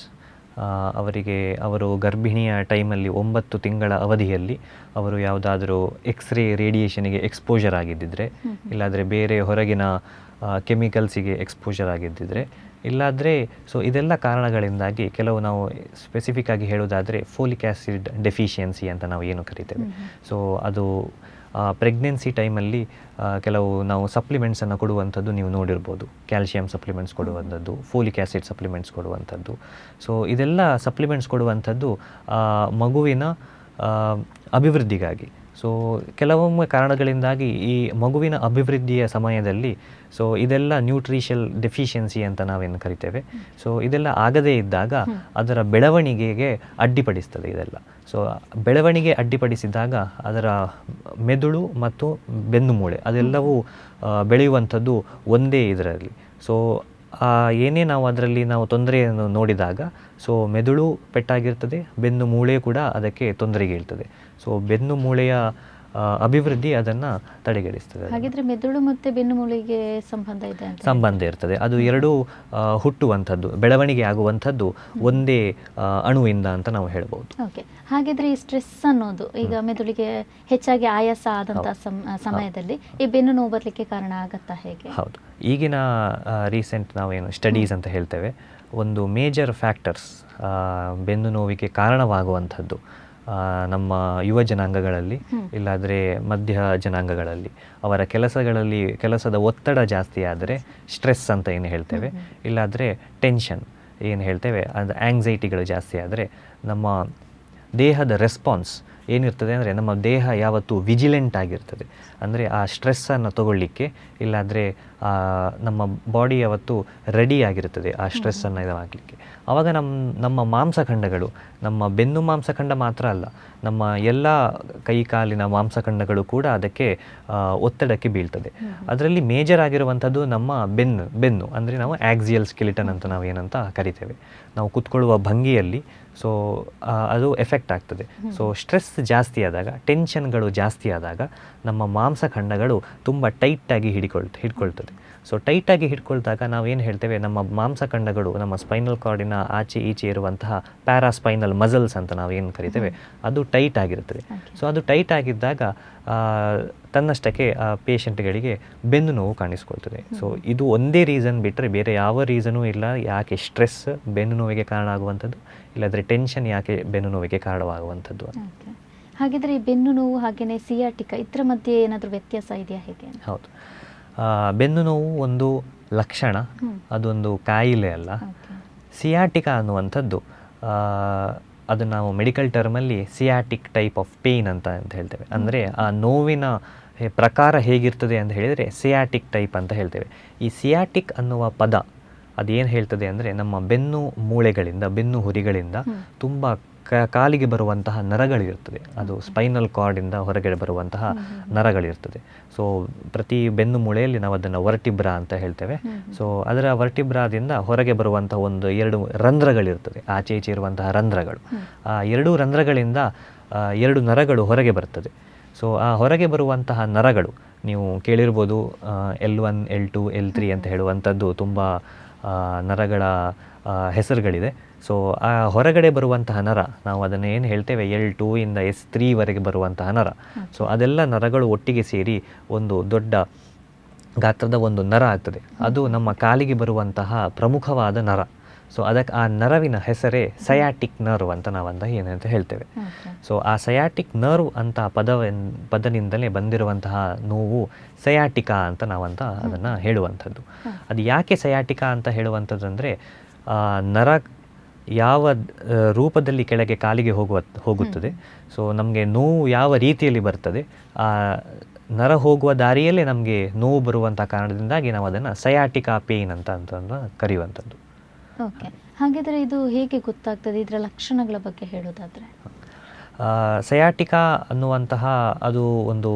ಅವರು ಗರ್ಭಿಣಿಯ ಟೈಮಲ್ಲಿ 9 ತಿಂಗಳ ಅವಧಿಯಲ್ಲಿ ಅವರು ಯಾವುದಾದ್ರೂ ಎಕ್ಸ್ರೇ ರೇಡಿಯೇಷನಿಗೆ ಎಕ್ಸ್ಪೋಜರ್ ಆಗಿದ್ದಿದ್ರೆ, ಇಲ್ಲಾಂದರೆ ಬೇರೆ ಹೊರಗಿನ ಕೆಮಿಕಲ್ಸಿಗೆ ಎಕ್ಸ್ಪೋಜರ್ ಆಗಿದ್ದಿದ್ರೆ, ಇಲ್ಲಾದರೆ ಸೊ ಇದೆಲ್ಲ ಕಾರಣಗಳಿಂದಾಗಿ ಕೆಲವು ನಾವು ಸ್ಪೆಸಿಫಿಕ್ ಆಗಿ ಹೇಳೋದಾದರೆ ಫೋಲಿಕ್ ಆ್ಯಸಿಡ್ ಡೆಫಿಷಿಯನ್ಸಿ ಅಂತ ನಾವು ಏನು ಕರಿತೇವೆ. ಸೊ ಅದು ಪ್ರೆಗ್ನೆನ್ಸಿ ಟೈಮಲ್ಲಿ ಕೆಲವು ನಾವು ಸಪ್ಲಿಮೆಂಟ್ಸನ್ನು ಕೊಡುವಂಥದ್ದು ನೀವು ನೋಡಿರ್ಬೋದು. ಕ್ಯಾಲ್ಶಿಯಂ ಸಪ್ಲಿಮೆಂಟ್ಸ್ ಕೊಡುವಂಥದ್ದು, ಫೋಲಿಕ್ ಆ್ಯಸಿಡ್ ಸಪ್ಲಿಮೆಂಟ್ಸ್ ಕೊಡುವಂಥದ್ದು. ಸೊ ಇದೆಲ್ಲ ಸಪ್ಲಿಮೆಂಟ್ಸ್ ಕೊಡುವಂಥದ್ದು ಮಗುವಿನ ಅಭಿವೃದ್ಧಿಗಾಗಿ. ಸೊ ಕೆಲವೊಮ್ಮೆ ಕಾರಣಗಳಿಂದಾಗಿ ಈ ಮಗುವಿನ ಅಭಿವೃದ್ಧಿಯ ಸಮಯದಲ್ಲಿ ಸೊ ಇದೆಲ್ಲ ನ್ಯೂಟ್ರಿಷಲ್ ಡೆಫಿಷಿಯನ್ಸಿ ಅಂತ ನಾವೇನು ಕರಿತೇವೆ. ಸೊ ಇದೆಲ್ಲ ಆಗದೇ ಇದ್ದಾಗ ಅದರ ಬೆಳವಣಿಗೆಗೆ ಅಡ್ಡಿಪಡಿಸ್ತದೆ ಇದೆಲ್ಲ. ಸೊ ಬೆಳವಣಿಗೆ ಅಡ್ಡಿಪಡಿಸಿದಾಗ ಅದರ ಮೆದುಳು ಮತ್ತು ಬೆನ್ನು ಮೂಳೆ ಅದೆಲ್ಲವೂ ಬೆಳೆಯುವಂಥದ್ದು ಒಂದೇ ಇದರಲ್ಲಿ. ಸೊ ಏನೇ ನಾವು ಅದರಲ್ಲಿ ತೊಂದರೆಯನ್ನು ನೋಡಿದಾಗ ಸೊ ಮೆದುಳು ಪೆಟ್ಟಾಗಿರ್ತದೆ, ಬೆನ್ನು ಮೂಳೆ ಕೂಡ ಅದಕ್ಕೆ ತೊಂದರೆಗೀಳ್ತದೆ. ಸೊ ಬೆನ್ನು ಮೂಳೆಯ ಅಭಿವೃದ್ಧಿ ಅದನ್ನು ತಡೆಗಣಿಸ್ತದೆ. ಹಾಗಿದ್ರೆ ಮೆದುಳು ಮತ್ತು ಬೆನ್ನು ಮೂಳೆಗೆ ಸಂಬಂಧ ಇರ್ತದೆ. ಅದು ಎರಡೂ ಹುಟ್ಟುವಂಥದ್ದು, ಬೆಳವಣಿಗೆ ಆಗುವಂಥದ್ದು ಒಂದೇ ಅಣುವಿಂದ ಅಂತ ನಾವು ಹೇಳ್ಬೋದು. ಓಕೆ, ಹಾಗಿದ್ರೆ ಈ ಸ್ಟ್ರೆಸ್ ಅನ್ನೋದು ಈಗ ಮೆದುಳಿಗೆ ಹೆಚ್ಚಾಗಿ ಆಯಾಸ ಆದಂಥ ಸಮಯದಲ್ಲಿ ಈ ಬೆನ್ನು ನೋವು ಬರಲಿಕ್ಕೆ ಕಾರಣ ಆಗತ್ತಾ, ಹೇಗೆ? ಹೌದು, ಈಗಿನ ರೀಸೆಂಟ್ ನಾವೇನು ಸ್ಟಡೀಸ್ ಅಂತ ಹೇಳ್ತೇವೆ, ಒಂದು ಮೇಜರ್ ಫ್ಯಾಕ್ಟರ್ಸ್ ಬೆನ್ನು ನೋವಿಗೆ ಕಾರಣವಾಗುವಂಥದ್ದು ನಮ್ಮ ಯುವ ಜನಾಂಗಗಳಲ್ಲಿ ಇಲ್ಲಾದರೆ ಮಧ್ಯ ಜನಾಂಗಗಳಲ್ಲಿ ಅವರ ಕೆಲಸದ ಒತ್ತಡ ಜಾಸ್ತಿ ಆದರೆ ಸ್ಟ್ರೆಸ್ ಅಂತ ಏನು ಹೇಳ್ತೇವೆ, ಇಲ್ಲಾದರೆ ಟೆನ್ಷನ್ ಏನು ಹೇಳ್ತೇವೆ, ಅದು ಆ್ಯಂಗ್ಸೈಟಿಗಳು ಜಾಸ್ತಿ ಆದರೆ ನಮ್ಮ ದೇಹದ ರೆಸ್ಪಾನ್ಸ್ ಏನಿರ್ತದೆ ಅಂದರೆ ನಮ್ಮ ದೇಹ ಯಾವತ್ತೂ ವಿಜಿಲೆಂಟ್ ಆಗಿರ್ತದೆ. ಅಂದರೆ ಆ ಸ್ಟ್ರೆಸ್ಸನ್ನು ತಗೊಳ್ಳಿಕ್ಕೆ ಇಲ್ಲಾದರೆ ನಮ್ಮ ಬಾಡಿ ಯಾವತ್ತೂ ರೆಡಿ ಆಗಿರ್ತದೆ ಆ ಸ್ಟ್ರೆಸ್ಸನ್ನು ಇದಾಗಲಿಕ್ಕೆ. ಆವಾಗ ನಮ್ಮ ಮಾಂಸಖಂಡಗಳು, ನಮ್ಮ ಬೆನ್ನು ಮಾಂಸಖಂಡ ಮಾತ್ರ ಅಲ್ಲ, ನಮ್ಮ ಎಲ್ಲ ಕೈಕಾಲಿನ ಮಾಂಸಖಂಡಗಳು ಕೂಡ ಅದಕ್ಕೆ ಒತ್ತಡಕ್ಕೆ ಬೀಳ್ತದೆ. ಅದರಲ್ಲಿ ಮೇಜರ್ ಆಗಿರುವಂಥದ್ದು ನಮ್ಮ ಬೆನ್ನು ಅಂದರೆ ನಾವು ಆಕ್ಸಿಯಲ್ ಸ್ಕೆಲಿಟನ್ ಅಂತ ನಾವು ಏನಂತ ಕರಿತೇವೆ. ನಾವು ಕೂತ್ಕೊಳ್ಳುವ ಭಂಗಿಯಲ್ಲಿ ಸೊ ಅದು ಎಫೆಕ್ಟ್ ಆಗ್ತದೆ. ಸೊ ಸ್ಟ್ರೆಸ್ ಜಾಸ್ತಿ ಆದಾಗ, ಟೆನ್ಷನ್ಗಳು ಜಾಸ್ತಿ ಆದಾಗ ನಮ್ಮ ಮಾಂಸಖಂಡಗಳು ತುಂಬ ಟೈಟಾಗಿ ಹಿಡ್ಕೊಳ್ತದೆ. ಸೊ ಟೈಟಾಗಿ ಹಿಡ್ಕೊಳ್ದಾಗ ನಾವೇನು ಹೇಳ್ತೇವೆ, ನಮ್ಮ ಮಾಂಸಖಂಡಗಳು ನಮ್ಮ ಸ್ಪೈನಲ್ ಕಾರ್ಡಿನ ಆಚೆ ಈಚೆ ಇರುವಂತಹ ಪ್ಯಾರಾಸ್ಪೈನಲ್ ಮಸಲ್ಸ್ ಅಂತ ನಾವೇನು ಕರಿತೇವೆ ಅದು ಟೈಟ್ ಆಗಿರ್ತದೆ. ಸೊ ಅದು ಟೈಟ್ ಆಗಿದ್ದಾಗ ತನ್ನಷ್ಟಕ್ಕೆ ಆ ಪೇಷಂಟ್ಗಳಿಗೆ ಬೆನ್ನು ನೋವು ಕಾಣಿಸ್ಕೊಳ್ತದೆ. ಸೊ ಇದು ಒಂದೇ ರೀಸನ್ ಬಿಟ್ಟರೆ ಬೇರೆ ಯಾವ ರೀಸನೂ ಇಲ್ಲ ಯಾಕೆ ಸ್ಟ್ರೆಸ್ ಬೆನ್ನು ನೋವಿಗೆ ಕಾರಣ ಆಗುವಂಥದ್ದು, ಇಲ್ಲಾಂದರೆ ಟೆನ್ಷನ್ ಯಾಕೆ ಬೆನ್ನು ನೋವಿಗೆ ಕಾರಣವಾಗುವಂಥದ್ದು. ಹಾಗಿದ್ರೆ ಈ ಬೆನ್ನು ನೋವು ಹಾಗೆಯೇ ಸಿಯಾಟಿಕ ಇದರ ಮಧ್ಯೆ ಏನಾದರೂ ವ್ಯತ್ಯಾಸ ಇದೆಯಾ ಹೇಗೆ? ಹೌದು. ಬೆನ್ನು ನೋವು ಒಂದು ಲಕ್ಷಣ, ಅದೊಂದು ಕಾಯಿಲೆ ಅಲ್ಲ. ಸಿಯಾಟಿಕಾ ಅನ್ನುವಂಥದ್ದು ಅದನ್ನು ನಾವು medical ಟರ್ಮಲ್ಲಿ sciatic type of pain ಅಂತ ಹೇಳ್ತೇವೆ. ಅಂದರೆ ಆ ನೋವಿನ ಪ್ರಕಾರ ಹೇಗಿರ್ತದೆ ಅಂತ ಹೇಳಿದರೆ ಸಿಯಾಟಿಕ್ ಟೈಪ್ ಅಂತ ಹೇಳ್ತೇವೆ. ಈ ಸಿಯಾಟಿಕ್ ಅನ್ನುವ ಪದ ಅದೇನು ಹೇಳ್ತದೆ ಅಂದರೆ ನಮ್ಮ ಬೆನ್ನು ಮೂಳೆಗಳಿಂದ, ಬೆನ್ನು ಹುರಿಗಳಿಂದ ತುಂಬ ಕಾಲಿಗೆ ಬರುವಂತಹ ನರಗಳಿರ್ತದೆ. ಅದು ಸ್ಪೈನಲ್ ಕಾರ್ಡಿಂದ ಹೊರಗಡೆ ಬರುವಂತಹ ನರಗಳಿರ್ತದೆ. ಸೊ ಪ್ರತಿ ಬೆನ್ನು ಮೂಳೆಯಲ್ಲಿ ನಾವು ಅದನ್ನು ವರ್ಟಿಬ್ರಾ ಅಂತ ಹೇಳ್ತೇವೆ. ಸೊ ಅದರ ವರ್ಟಿಬ್ರಾದಿಂದ ಹೊರಗೆ ಬರುವಂತಹ 1-2 ರಂಧ್ರಗಳಿರ್ತದೆ, ಆಚೆ ಈಚೆ ಇರುವಂತಹ ರಂಧ್ರಗಳು. ಆ 2 ರಂಧ್ರಗಳಿಂದ 2 ನರಗಳು ಹೊರಗೆ ಬರ್ತದೆ. ಸೊ ಆ ಹೊರಗೆ ಬರುವಂತಹ ನರಗಳು ನೀವು ಕೇಳಿರ್ಬೋದು, L1, L2, L3 ಅಂತ ಹೇಳುವಂಥದ್ದು ತುಂಬ ನರಗಳ ಹೆಸರುಗಳಿದೆ. ಸೊ ಆ ಹೊರಗಡೆ ಬರುವಂತಹ ನರ, ನಾವು ಅದನ್ನು ಏನು ಹೇಳ್ತೇವೆ L2 ಇಂದ S3ವರೆಗೆ ಬರುವಂತಹ ನರ. ಸೊ ಅದೆಲ್ಲ ನರಗಳು ಒಟ್ಟಿಗೆ ಸೇರಿ ಒಂದು ದೊಡ್ಡ ಗಾತ್ರದ ಒಂದು ನರ ಆಗ್ತದೆ. ಅದು ನಮ್ಮ ಕಾಲಿಗೆ ಬರುವಂತಹ ಪ್ರಮುಖವಾದ ನರ. ಸೊ ಅದಕ್ಕೆ ಆ ನರವಿನ ಹೆಸರೇ ಸಯಾಟಿಕ್ ನರ್ವ್ ಅಂತ ನಾವಂತ ಏನಂತ ಹೇಳ್ತೇವೆ. ಸೊ ಆ ಸಯಾಟಿಕ್ ನರ್ವ್ ಅಂತ ಪದನಿಂದಲೇ ಬಂದಿರುವಂತಹ ನೋವು ಸಯಾಟಿಕಾ ಅಂತ ನಾವಂತ ಅದನ್ನು ಹೇಳುವಂಥದ್ದು. ಅದು ಯಾಕೆ ಸಯಾಟಿಕಾ ಅಂತ ಹೇಳುವಂಥದ್ದು ಅಂದರೆ, ನರ ಯಾವ ರೂಪದಲ್ಲಿ ಕೆಳಗೆ ಕಾಲಿಗೆ ಹೋಗುತ್ತದೆ, ಸೊ ನಮಗೆ ನೋವು ಯಾವ ರೀತಿಯಲ್ಲಿ ಬರ್ತದೆ, ಆ ನರ ಹೋಗುವ ದಾರಿಯಲ್ಲೇ ನಮಗೆ ನೋವು ಬರುವಂಥ ಕಾರಣದಿಂದಾಗಿ ನಾವು ಅದನ್ನು ಸಯಾಟಿಕಾ ಪೇಯ್ನ್ ಅಂತ ಕರೆಯುವಂಥದ್ದು. ಓಕೆ, ಹಾಗಿದ್ರೆ ಇದು ಹೇಗೆ ಗೊತ್ತಾಗ್ತದೆ, ಇದರ ಲಕ್ಷಣಗಳ ಬಗ್ಗೆ ಹೇಳೋದಾದರೆ? ಸಯಾಟಿಕಾ ಅನ್ನುವಂತಹ ಅದು ಒಂದು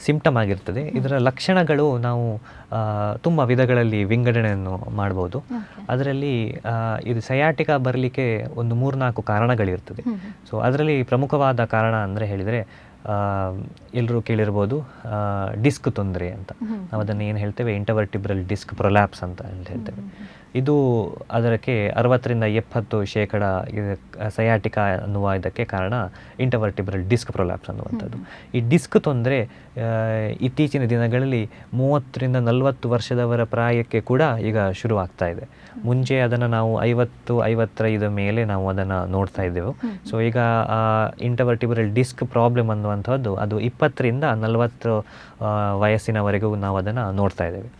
ಸಿಂಪ್ಟಮ್ ಆಗಿರ್ತದೆ. ಇದರ ಲಕ್ಷಣಗಳು ನಾವು ತುಂಬ ವಿಧಗಳಲ್ಲಿ ವಿಂಗಡಣೆಯನ್ನು ಮಾಡ್ಬೋದು. ಅದರಲ್ಲಿ ಇದು ಸಯಾಟಿಕಾ ಬರಲಿಕ್ಕೆ ಒಂದು 3-4 ಕಾರಣಗಳಿರ್ತದೆ. ಸೊ ಅದರಲ್ಲಿ ಪ್ರಮುಖವಾದ ಕಾರಣ ಅಂದರೆ ಹೇಳಿದರೆ, ಎಲ್ಲರೂ ಕೇಳಿರ್ಬೋದು ಡಿಸ್ಕ್ ತೊಂದರೆ ಅಂತ. ನಾವು ಅದನ್ನು ಏನು ಹೇಳ್ತೇವೆ, ಇಂಟರ್ವರ್ಟಿಬ್ರಲ್ ಡಿಸ್ಕ್ ಪ್ರೊಲ್ಯಾಪ್ಸ್ ಅಂತ ಹೇಳ್ತೇವೆ. ಇದು ಅದಕ್ಕೆ 60-70% ಸಯಾಟಿಕಾ ಅನ್ನುವ ಇದಕ್ಕೆ ಕಾರಣ ಇಂಟರ್ವರ್ಟಿಬ್ರಲ್ ಡಿಸ್ಕ್ ಪ್ರೊಲ್ಯಾಪ್ಸ್ ಅನ್ನುವಂಥದ್ದು. ಈ ಡಿಸ್ಕ್ ತೊಂದರೆ ಇತ್ತೀಚಿನ ದಿನಗಳಲ್ಲಿ 30-40 ವರ್ಷದವರ ಪ್ರಾಯಕ್ಕೆ ಕೂಡ ಈಗ ಶುರುವಾಗ್ತಾ ಇದೆ. ಮುಂಚೆ ಅದನ್ನು ನಾವು 50-55 ಮೇಲೆ ನಾವು ಅದನ್ನು ನೋಡ್ತಾ ಇದ್ದೆವು. ಸೊ ಈಗ ಇಂಟರ್ವರ್ಟಿಬ್ರಲ್ ಡಿಸ್ಕ್ ಪ್ರಾಬ್ಲಮ್ ಅನ್ನುವಂಥದ್ದು ಅದು 20-40 ವಯಸ್ಸಿನವರೆಗೂ ನಾವು ಅದನ್ನು ನೋಡ್ತಾ ಇದ್ದೇವೆ.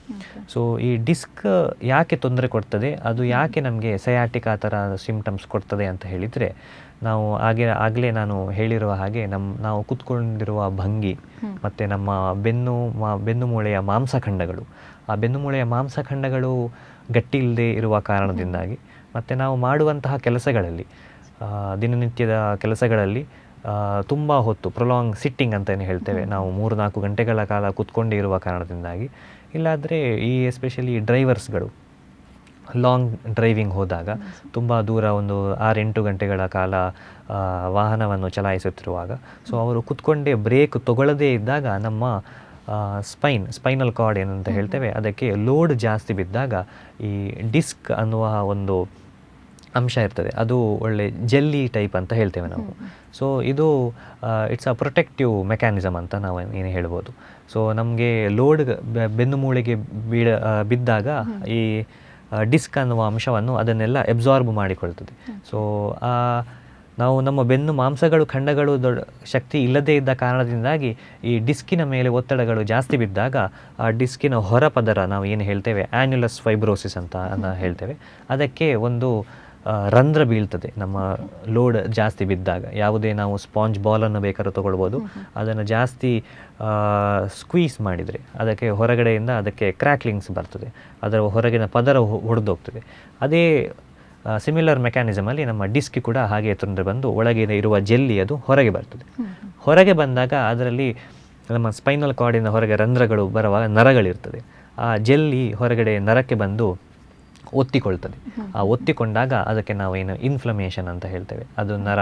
ಸೊ ಈ ಡಿಸ್ಕ್ ಯಾಕೆ ತೊಂದರೆ ಕೊಡ್ತದೆ, ಅದು ಯಾಕೆ ನಮಗೆ ಸಯಾಟಿಕಾ ಥರ ಸಿಂಪ್ಟಮ್ಸ್ ಕೊಡ್ತದೆ ಅಂತ ಹೇಳಿದರೆ, ನಾವು ಆಗಲೇ ನಾನು ಹೇಳಿರುವ ಹಾಗೆ ನಾವು ಕೂತ್ಕೊಂಡಿರುವ ಭಂಗಿ ಮತ್ತು ನಮ್ಮ ಬೆನ್ನು ಮೂಳೆಯ ಮಾಂಸಖಂಡಗಳು, ಆ ಬೆನ್ನು ಮೂಳೆಯ ಮಾಂಸಖಂಡಗಳು ಗಟ್ಟಿ ಇಲ್ಲದೆ ಇರುವ ಕಾರಣದಿಂದಾಗಿ, ಮತ್ತು ನಾವು ಮಾಡುವಂತಹ ಕೆಲಸಗಳಲ್ಲಿ, ದಿನನಿತ್ಯದ ಕೆಲಸಗಳಲ್ಲಿ ತುಂಬ ಹೊತ್ತು ಪ್ರೊಲಾಂಗ್ ಸಿಟ್ಟಿಂಗ್ ಅಂತಲೇ ಹೇಳ್ತೇವೆ, ನಾವು 3-4 ಗಂಟೆಗಳ ಕಾಲ ಕೂತ್ಕೊಂಡೇ ಇರುವ ಕಾರಣದಿಂದಾಗಿ, ಇಲ್ಲಾದರೆ ಈ ಎಸ್ಪೆಷಲಿ ಡ್ರೈವರ್ಸ್ಗಳು ಲಾಂಗ್ ಡ್ರೈವಿಂಗ್ ಹೋದಾಗ ತುಂಬ ದೂರ ಒಂದು 6-8 ಗಂಟೆಗಳ ಕಾಲ ವಾಹನವನ್ನು ಚಲಾಯಿಸುತ್ತಿರುವಾಗ, ಸೊ ಅವರು ಕೂತ್ಕೊಂಡೇ ಬ್ರೇಕ್ ತಗೊಳ್ಳದೇ ಇದ್ದಾಗ ನಮ್ಮ ಸ್ಪೈನಲ್ ಕಾರ್ಡ್ ಏನಂತ ಹೇಳ್ತೇವೆ ಅದಕ್ಕೆ ಲೋಡ್ ಜಾಸ್ತಿ ಬಿದ್ದಾಗ ಈ ಡಿಸ್ಕ್ ಅನ್ನುವ ಒಂದು ಅಂಶ ಇರ್ತದೆ, ಅದು ಒಳ್ಳೆ ಜೆಲ್ಲಿ ಟೈಪ್ ಅಂತ ಹೇಳ್ತೇವೆ ನಾವು. ಸೊ ಇದು ಇಟ್ಸ್ ಅ ಪ್ರೊಟೆಕ್ಟಿವ್ ಮೆಕ್ಯಾನಿಸಮ್ ಅಂತ ನಾವು ಏನು ಹೇಳ್ಬೋದು. ಸೊ ನಮಗೆ ಲೋಡ್ ಬೆನ್ನು ಮೂಳೆಗೆ ಬಿದ್ದಾಗ ಈ ಡಿಸ್ಕ್ ಅನ್ನುವ ಅಂಶವನ್ನು ಅದನ್ನೆಲ್ಲ ಅಬ್ಸಾರ್ಬ್ ಮಾಡಿಕೊಳ್ತದೆ. ಸೊ ನಾವು ನಮ್ಮ ಬೆನ್ನು ಮಾಂಸಗಳು ಖಂಡಗಳು ದೊಡ್ಡ ಶಕ್ತಿ ಇಲ್ಲದೇ ಇದ್ದ ಕಾರಣದಿಂದಾಗಿ ಈ ಡಿಸ್ಕಿನ ಮೇಲೆ ಒತ್ತಡಗಳು ಜಾಸ್ತಿ ಬಿದ್ದಾಗ ಆ ಡಿಸ್ಕಿನ ಹೊರಪದರ ನಾವು ಏನು ಹೇಳ್ತೇವೆ ಆ್ಯನ್ಯುಲಸ್ ಫೈಬ್ರೋಸಿಸ್ ಅಂತ ಹೇಳ್ತೇವೆ, ಅದಕ್ಕೆ ಒಂದು ರಂಧ್ರ ಬೀಳ್ತದೆ. ನಮ್ಮ ಲೋಡ್ ಜಾಸ್ತಿ ಬಿದ್ದಾಗ ಯಾವುದೇ ನಾವು ಸ್ಪಾಂಜ್ ಬಾಲನ್ನು ಬೇಕಾದ್ರೂ ತೊಗೊಳ್ಬೋದು, ಅದನ್ನು ಜಾಸ್ತಿ ಸ್ಕ್ವೀಸ್ ಮಾಡಿದರೆ ಅದಕ್ಕೆ ಹೊರಗಡೆಯಿಂದ ಅದಕ್ಕೆ ಕ್ರ್ಯಾಕ್ಲಿಂಗ್ಸ್ ಬರ್ತದೆ, ಅದರ ಹೊರಗಿನ ಪದರ ಹೊಡೆದೋಗ್ತದೆ. ಅದೇ ಸಿಮಿಲರ್ ಮೆಕ್ಯಾನಿಸಮಲ್ಲಿ ನಮ್ಮ ಡಿಸ್ಕ್ ಕೂಡ ಹಾಗೆ ತೊಂದರೆ ಬಂದು ಒಳಗೆ ಇರುವ ಜೆಲ್ಲಿ ಅದು ಹೊರಗೆ ಬರ್ತದೆ. ಹೊರಗೆ ಬಂದಾಗ ಅದರಲ್ಲಿ ನಮ್ಮ ಸ್ಪೈನಲ್ ಕಾರ್ಡಿನ ಹೊರಗೆ ರಂಧ್ರಗಳು ಬರುವಾಗ ನರಗಳಿರ್ತದೆ, ಆ ಜೆಲ್ಲಿ ಹೊರಗಡೆ ನರಕ್ಕೆ ಬಂದು ಒತ್ತಿಕೊಳ್ತದೆ. ಆ ಒತ್ತಿಕೊಂಡಾಗ ಅದಕ್ಕೆ ನಾವೇನು ಇನ್ಫ್ಲಮೇಷನ್ ಅಂತ ಹೇಳ್ತೇವೆ, ಅದು ನರ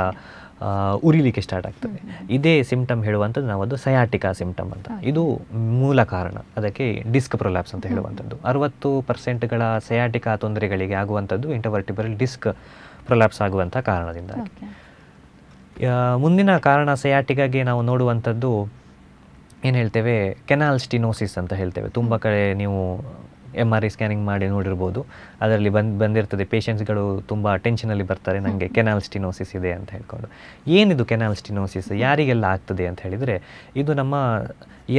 ಉರಿಲಿಕ್ಕೆ ಸ್ಟಾರ್ಟ್ ಆಗ್ತದೆ. ಇದೇ ಸಿಂಪ್ಟಮ್ ಹೇಳುವಂಥದ್ದು ನಾವು ಅದು ಸಯಾಟಿಕಾ ಸಿಂಪ್ಟಮ್ ಅಂತ. ಇದು ಮೂಲ ಕಾರಣ, ಅದಕ್ಕೆ ಡಿಸ್ಕ್ ಪ್ರೊಲ್ಯಾಪ್ಸ್ ಅಂತ ಹೇಳುವಂಥದ್ದು. 60% ಸಯಾಟಿಕಾ ತೊಂದರೆಗಳಿಗೆ ಆಗುವಂಥದ್ದು ಇಂಟರ್ವರ್ಟಿಬ್ರಲ್ ಡಿಸ್ಕ್ ಪ್ರೊಲ್ಯಾಪ್ಸ್ ಆಗುವಂಥ ಕಾರಣದಿಂದಾಗಿ. ಮುಂದಿನ ಕಾರಣ ಸಯಾಟಿಕಾಗೆ ನಾವು ನೋಡುವಂಥದ್ದು ಏನು ಹೇಳ್ತೇವೆ ಕೆನಾಲ್ ಸ್ಟಿನೋಸಿಸ್ ಅಂತ ಹೇಳ್ತೇವೆ. ತುಂಬ ಕಡೆ ನೀವು MRI ಸ್ಕ್ಯಾನಿಂಗ್ ಮಾಡಿ ನೋಡಿರ್ಬೋದು. ಅದರಲ್ಲಿ ಬಂದಿರ್ತದೆ ಪೇಷಂಟ್ಸ್ಗಳು ತುಂಬ ಟೆನ್ಷನಲ್ಲಿ ಬರ್ತಾರೆ, ನನಗೆ ಕೆನಾಲ್ ಸ್ಟಿನೋಸಿಸ್ ಇದೆ ಅಂತ ಹೇಳ್ಕೊಂಡು. ಏನಿದು ಕೆನಾಲ್ ಸ್ಟಿನೋಸಿಸ್, ಯಾರಿಗೆಲ್ಲ ಆಗ್ತದೆ ಅಂತ ಹೇಳಿದರೆ, ಇದು ನಮ್ಮ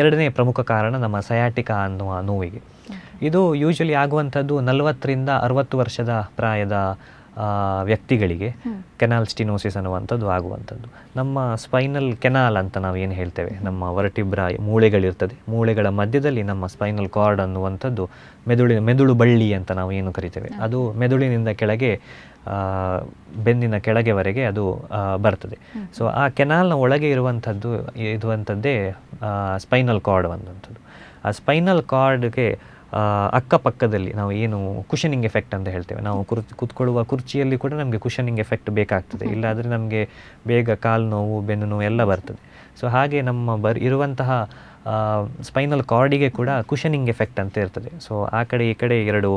ಎರಡನೇ ಪ್ರಮುಖ ಕಾರಣ ನಮ್ಮ ಸಯಾಟಿಕಾ ಅನ್ನುವ ನೋವಿಗೆ. ಇದು ಯೂಶ್ವಲಿ ಆಗುವಂಥದ್ದು 40ರಿಂದ 60 ವರ್ಷದ ಪ್ರಾಯದ ವ್ಯಕ್ತಿಗಳಿಗೆ ಕೆನಾಲ್ ಸ್ಟಿನೋಸಿಸ್ ಅನ್ನುವಂಥದ್ದು ಆಗುವಂಥದ್ದು. ನಮ್ಮ ಸ್ಪೈನಲ್ ಕೆನಾಲ್ ಅಂತ ನಾವು ಏನು ಹೇಳ್ತೇವೆ, ನಮ್ಮ ವರ್ಟಿಬ್ರಾ ಮೂಳೆಗಳಿರ್ತದೆ, ಮೂಳೆಗಳ ಮಧ್ಯದಲ್ಲಿ ನಮ್ಮ ಸ್ಪೈನಲ್ ಕಾರ್ಡ್ ಅನ್ನುವಂಥದ್ದು ಮೆದುಳು ಬಳ್ಳಿ ಅಂತ ನಾವು ಏನು ಕರಿತೇವೆ, ಅದು ಮೆದುಳಿನಿಂದ ಕೆಳಗೆ ಬೆನ್ನಿನ ಕೆಳಗೆವರೆಗೆ ಅದು ಬರ್ತದೆ. ಸೊ ಆ ಕೆನಾಲ್ನ ಒಳಗೆ ಇರುವಂಥದ್ದೇ ಸ್ಪೈನಲ್ ಕಾರ್ಡ್ ಅನ್ನುವಂಥದ್ದು. ಆ ಸ್ಪೈನಲ್ ಕಾರ್ಡ್ಗೆ ಅಕ್ಕಪಕ್ಕದಲ್ಲಿ ನಾವು ಏನು ಕುಷನಿಂಗ್ ಎಫೆಕ್ಟ್ ಅಂತ ಹೇಳ್ತೇವೆ, ನಾವು ಕೂತ್ಕೊಳ್ಳುವ ಕುರ್ಚಿಯಲ್ಲಿ ಕೂಡ ನಮಗೆ ಕುಷನಿಂಗ್ ಎಫೆಕ್ಟ್ ಬೇಕಾಗ್ತದೆ, ಇಲ್ಲಾದರೆ ನಮಗೆ ಬೇಗ ಕಾಲು ನೋವು, ಬೆನ್ನು ನೋವು ಎಲ್ಲ ಬರ್ತದೆ. ಸೊ ಹಾಗೆ ನಮ್ಮ ಇರುವಂತಹ ಸ್ಪೈನಲ್ ಕಾರ್ಡಿಗೆ ಕೂಡ ಕುಷನಿಂಗ್ ಎಫೆಕ್ಟ್ ಅಂತ ಇರ್ತದೆ. ಸೊ ಆ ಕಡೆ ಈ ಕಡೆ 2